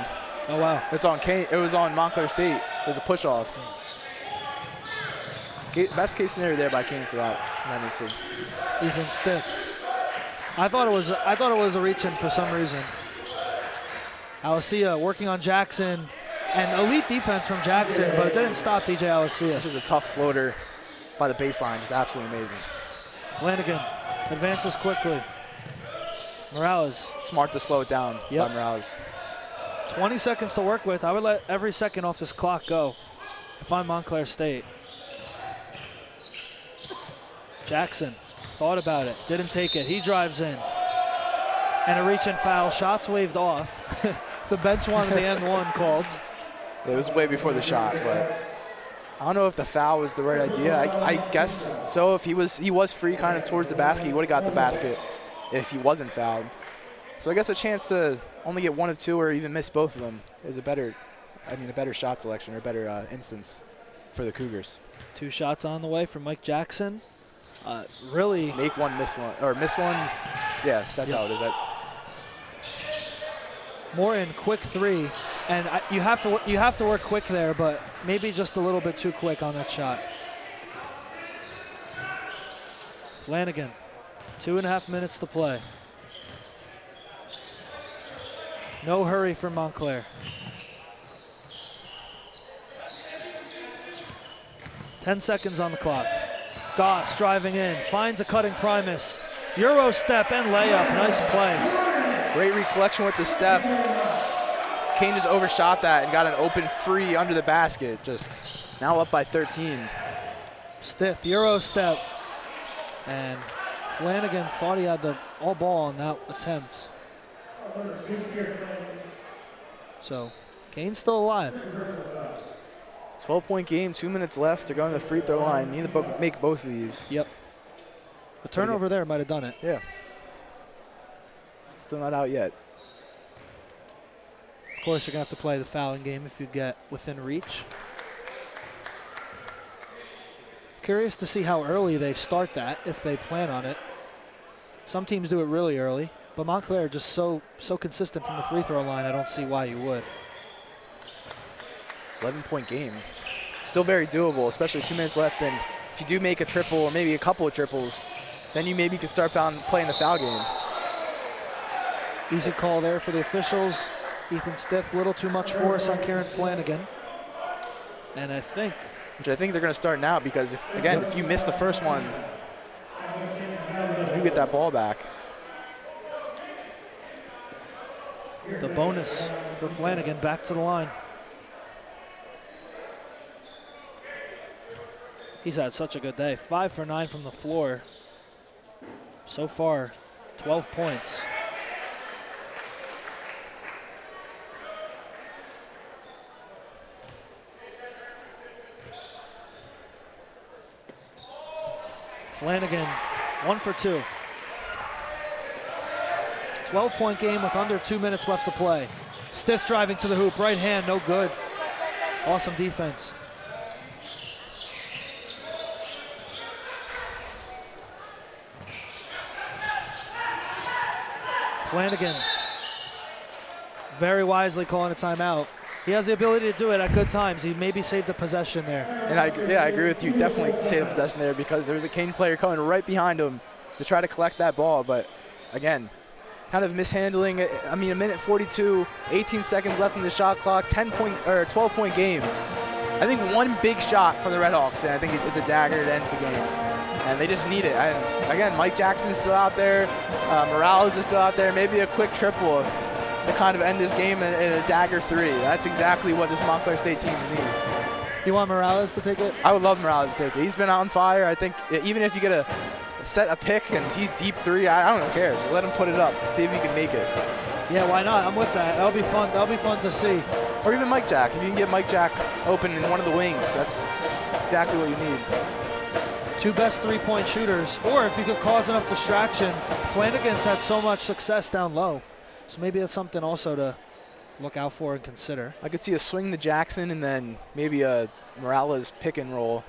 Oh, wow. It's on Kean. It was on Montclair State. There's a push off. Best case scenario there by Kean for that. That makes sense. Ethan stiff. I thought it was a reach in for some reason. Alasia working on Jackson, and elite defense from Jackson, but it didn't stop DJ Alasia. Which is a tough floater by the baseline, just absolutely amazing. Flanagan advances quickly. Morales. Smart to slow it down by Morales. 20 seconds to work with. I would let every second off this clock go if I'm Montclair State. Jackson thought about it, didn't take it. He drives in. And a reach and foul. Shots waved off. The bench wanted the N1 called. It was way before the shot, but I don't know if the foul was the right idea. I guess so. If he was free kind of towards the basket, he would have got the basket if he wasn't fouled. So I guess a chance to only get one of two or even miss both of them is a better shot selection or a better instance for the Cougars. 2 shots on the way from Mike Jackson. Really. Let's make one, miss one, or miss one. Yeah, that's how it is. Morton, quick 3. And you have to work quick there, but maybe just a little bit too quick on that shot. Flanagan, 2.5 minutes to play. No hurry for Montclair. 10 seconds on the clock. Goss driving in, finds a cutting Primus. Euro step and layup, nice play. Great recollection with the step. Kean just overshot that and got an open free under the basket. Just now up by 13. Stiff Euro step. And Flanagan thought he had the all ball on that attempt. So Kean's still alive. 12-point game, 2 minutes left. They're going to the free throw line. Need to make both of these. Yep. A turnover there might have done it. Yeah. Still not out yet. Of course, you're going to have to play the fouling game if you get within reach. Curious to see how early they start that, if they plan on it. Some teams do it really early, but Montclair just so consistent from the free throw line, I don't see why you would. 11-point game. Still very doable, especially 2 minutes left. And if you do make a triple or maybe a couple of triples, then you maybe could start playing the foul game. Easy call there for the officials. Ethan Stiff, a little too much force on Kieran Flanagan. And I think they're going to start now because, if you miss the first one, you do get that ball back. The bonus for Flanagan back to the line. He's had such a good day. 5 for 9 from the floor. So far, 12 points. Flanagan, 1 for 2. 12-point game with under 2 minutes left to play. Stiff driving to the hoop, right hand, no good. Awesome defense. Flanagan, very wisely calling a timeout. He has the ability to do it at good times. He maybe saved a possession there. And I agree with you. Definitely saved a possession there because there was a Kean player coming right behind him to try to collect that ball. But again, kind of mishandling it. I mean, 1:42, 18 seconds left in the shot clock, 12-point game. I think one big shot for the Redhawks, and I think it's a dagger that ends the game. And they just need it. Again, Mike Jackson's still out there. Morales is still out there. Maybe a quick triple to kind of end this game in a dagger 3. That's exactly what this Montclair State team needs. You want Morales to take it? I would love Morales to take it. He's been on fire. I think even if you get set a pick and he's deep 3, I don't care. Just let him put it up. See if he can make it. Yeah, why not? I'm with that. That'll be fun. That'll be fun to see. Or even Mike Jack. If you can get Mike Jack open in one of the wings, that's exactly what you need. 2 best 3-point shooters, or if you could cause enough distraction. Flanagan's had so much success down low, so maybe that's something also to look out for and consider. I could see a swing to Jackson and then maybe a Morales pick and roll.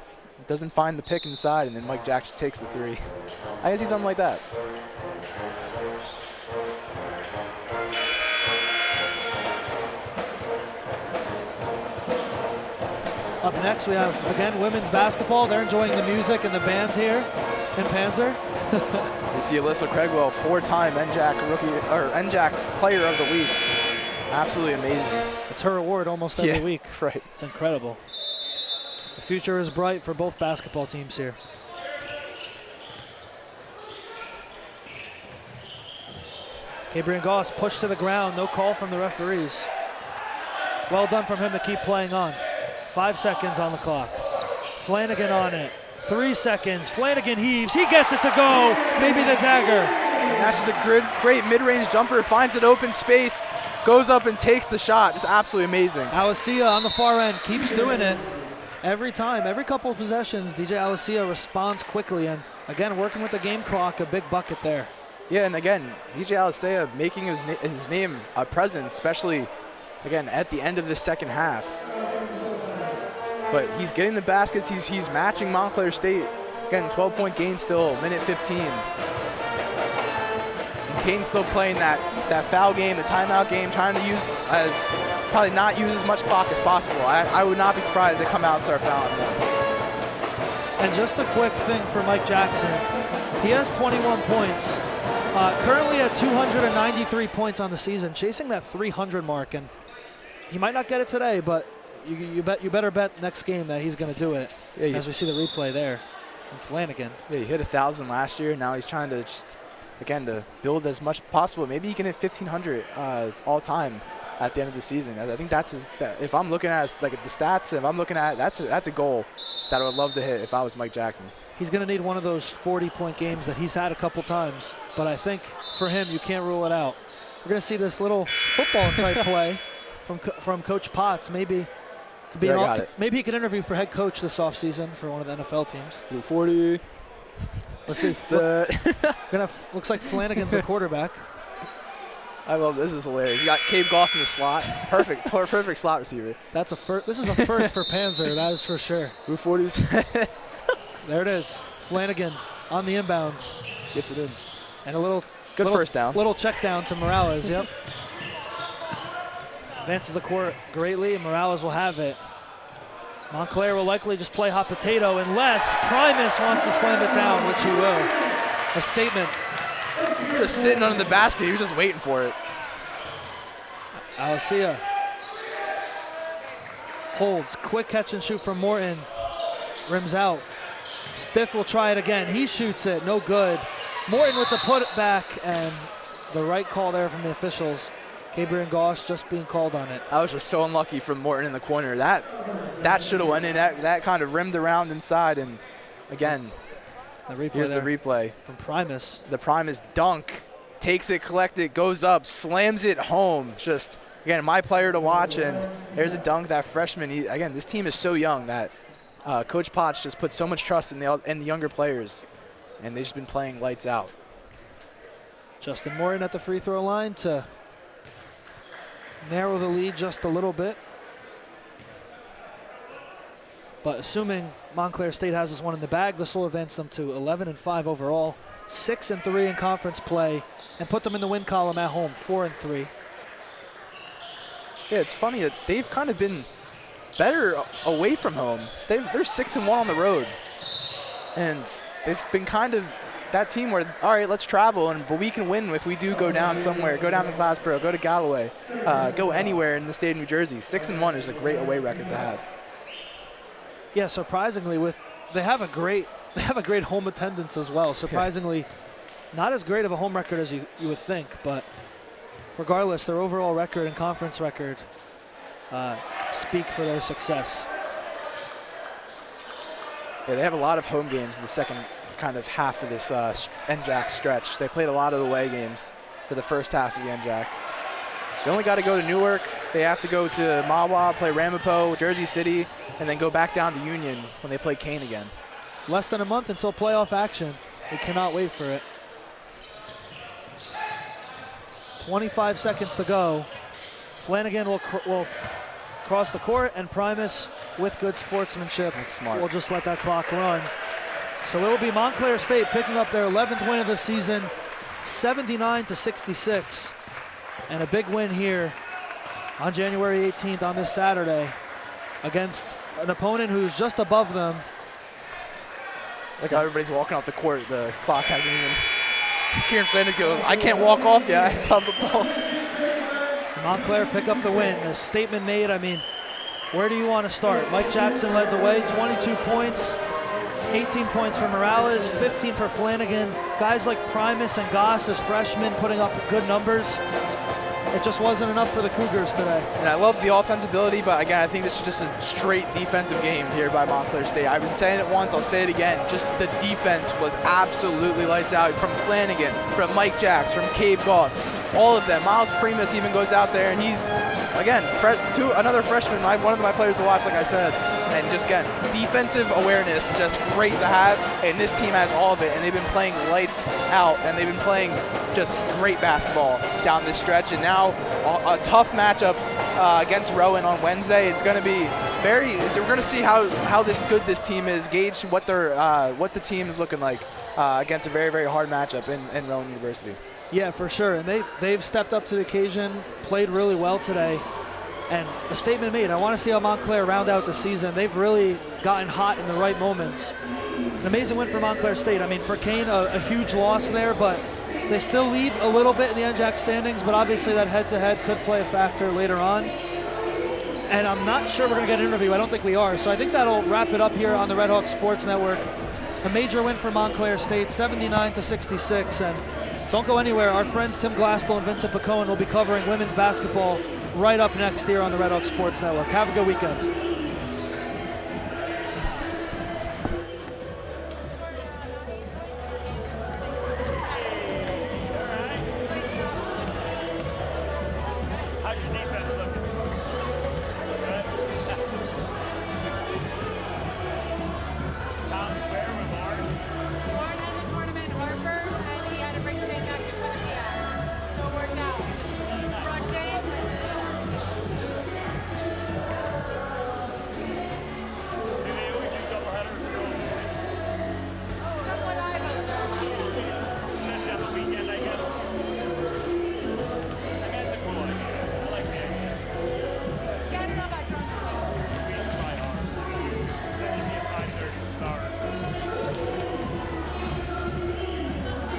Doesn't find the pick inside, and then Mike Jackson takes the 3. I can see something like that. Up next, we have, again, women's basketball. They're enjoying the music and the band here in Panzer. You see Alyssa Craigwell, 4-time NJAC Player of the Week. Absolutely amazing. It's her award almost every week. Right. It's incredible. The future is bright for both basketball teams here. Gabriel Goss pushed to the ground. No call from the referees. Well done from him to keep playing on. 5 seconds on the clock. Flanagan on it. 3 seconds. Flanagan heaves. He gets it to go. Maybe the dagger. And that's just a great mid-range jumper. Finds an open space. Goes up and takes the shot. Just absolutely amazing. Alasia on the far end keeps doing it. Every time, every couple of possessions, DJ Alasia responds quickly. And again, working with the game clock, a big bucket there. Yeah, and again, DJ Alasia making his name a presence, especially, again, at the end of the second half. But he's getting the baskets. He's matching Montclair State. Again, 12-point game still, minute 15. And Kean's still playing that foul game, the timeout game, trying to probably not use as much clock as possible. I would not be surprised if they come out and start fouling more. And just a quick thing for Mike Jackson. He has 21 points. Currently at 293 points on the season, chasing that 300 mark. And he might not get it today, but you better bet next game that he's going to do it. Yeah, as we see the replay there from Flanagan. Yeah, he hit 1,000 last year. Now he's trying to just, again, to build as much as possible. Maybe he can hit 1,500 all time at the end of the season. I think that's if I'm looking at like the stats, if I'm looking at that's a goal that I would love to hit if I was Mike Jackson. He's going to need one of those 40-point games that he's had a couple times, but I think for him you can't rule it out. We're going to see this little football type play from Coach Potts. Maybe maybe he could interview for head coach this offseason for one of the NFL teams. 40. Let's see. Looks like Flanagan's the quarterback. I love this. Is hilarious. You got Cave Goss in the slot. Perfect slot receiver. That's a first. This is a first for Panzer. That is for sure. 40s. There it is. Flanagan on the inbound. Gets it in. And a little first down. Little check down to Morales. Yep. Advances the court greatly, and Morales will have it. Montclair will likely just play hot potato unless Primus wants to slam it down, which he will. A statement. Just sitting under the basket. He was just waiting for it. Alessia holds. Quick catch and shoot from Morton. Rims out. Stiff will try it again. He shoots it. No good. Morton with the putback, and the right call there from the officials. Gabriel Goss just being called on it. I was just so unlucky from Morton in the corner. That should have went in. That kind of rimmed around inside, and again, here's the replay from Primus. The Primus dunk, takes it, collected, goes up, slams it home. Just again, my player to watch, and there's a dunk. That freshman. Again, this team is so young that Coach Potts just put so much trust in the younger players, and they've just been playing lights out. Justin Morton at the free throw line to narrow the lead just a little bit. But assuming Montclair State has this one in the bag, this will advance them to 11-5 overall, 6-3 in conference play, and put them in the win column at home, 4-3. Yeah, it's funny that they've kind of been better away from home. They're 6-1 on the road, and they've been kind of that team where, all right, let's travel, but we can win if we do go down somewhere, go down to Glassboro, go to Galloway, go anywhere in the state of New Jersey. 6-1 is a great away record to have. Yeah, surprisingly, they have a great home attendance as well. Surprisingly, not as great of a home record as you would think, but regardless, their overall record and conference record speak for their success. Yeah, they have a lot of home games in the second kind of half of this NJAC stretch. They played a lot of away games for the first half of the NJAC. They only got to go to Newark. They have to go to Mahwah, play Ramapo, Jersey City, and then go back down to Union when they play Kean again. Less than a month until playoff action. We cannot wait for it. 25 seconds to go. Flanagan will cross the court, and Primus, with good sportsmanship, that's smart, will just let that clock run. So it will be Montclair State picking up their 11th win of the season, 79-66. And a big win here on January 18th on this Saturday against an opponent who's just above them. Look how everybody's walking off the court. The clock hasn't even. Kieran Flanagan goes, I can't walk off yet. I saw the ball. Montclair pick up the win. A statement made. I mean, where do you want to start? Mike Jackson led the way, 22 points. 18 points for Morales, 15 for Flanagan. Guys like Primus and Goss as freshmen putting up good numbers. It just wasn't enough for the Cougars today. And I love the offensive ability, but again, I think this is just a straight defensive game here by Montclair State. I've been saying it once, I'll say it again. Just the defense was absolutely lights out from Flanagan, from Mike Jacks, from Cave Goss, all of them. Miles Primus even goes out there, and he's, again, another freshman, one of my players to watch, like I said. And just, again, defensive awareness is just great to have, and this team has all of it, and they've been playing lights out, and they've been playing just great basketball down this stretch. And now a tough matchup against Rowan on Wednesday. It's going to be we're going to see how good this team is, gauge what the team is looking like against a very, very hard matchup in Rowan University. Yeah, for sure. And they've stepped up to the occasion, played really well today. And a statement made. I want to see how Montclair round out the season. They've really gotten hot in the right moments. An amazing win for Montclair State. I mean, for Kean, a huge loss there, but they still lead a little bit in the NJAC standings, but obviously that head-to-head could play a factor later on. And I'm not sure we're going to get an interview. I don't think we are. So I think that'll wrap it up here on the Red Hawk Sports Network. A major win for Montclair State, 79-66. And don't go anywhere. Our friends Tim Glastel and Vincent Picoen will be covering women's basketball right up next here on the Red Hawk Sports Network. Have a good weekend.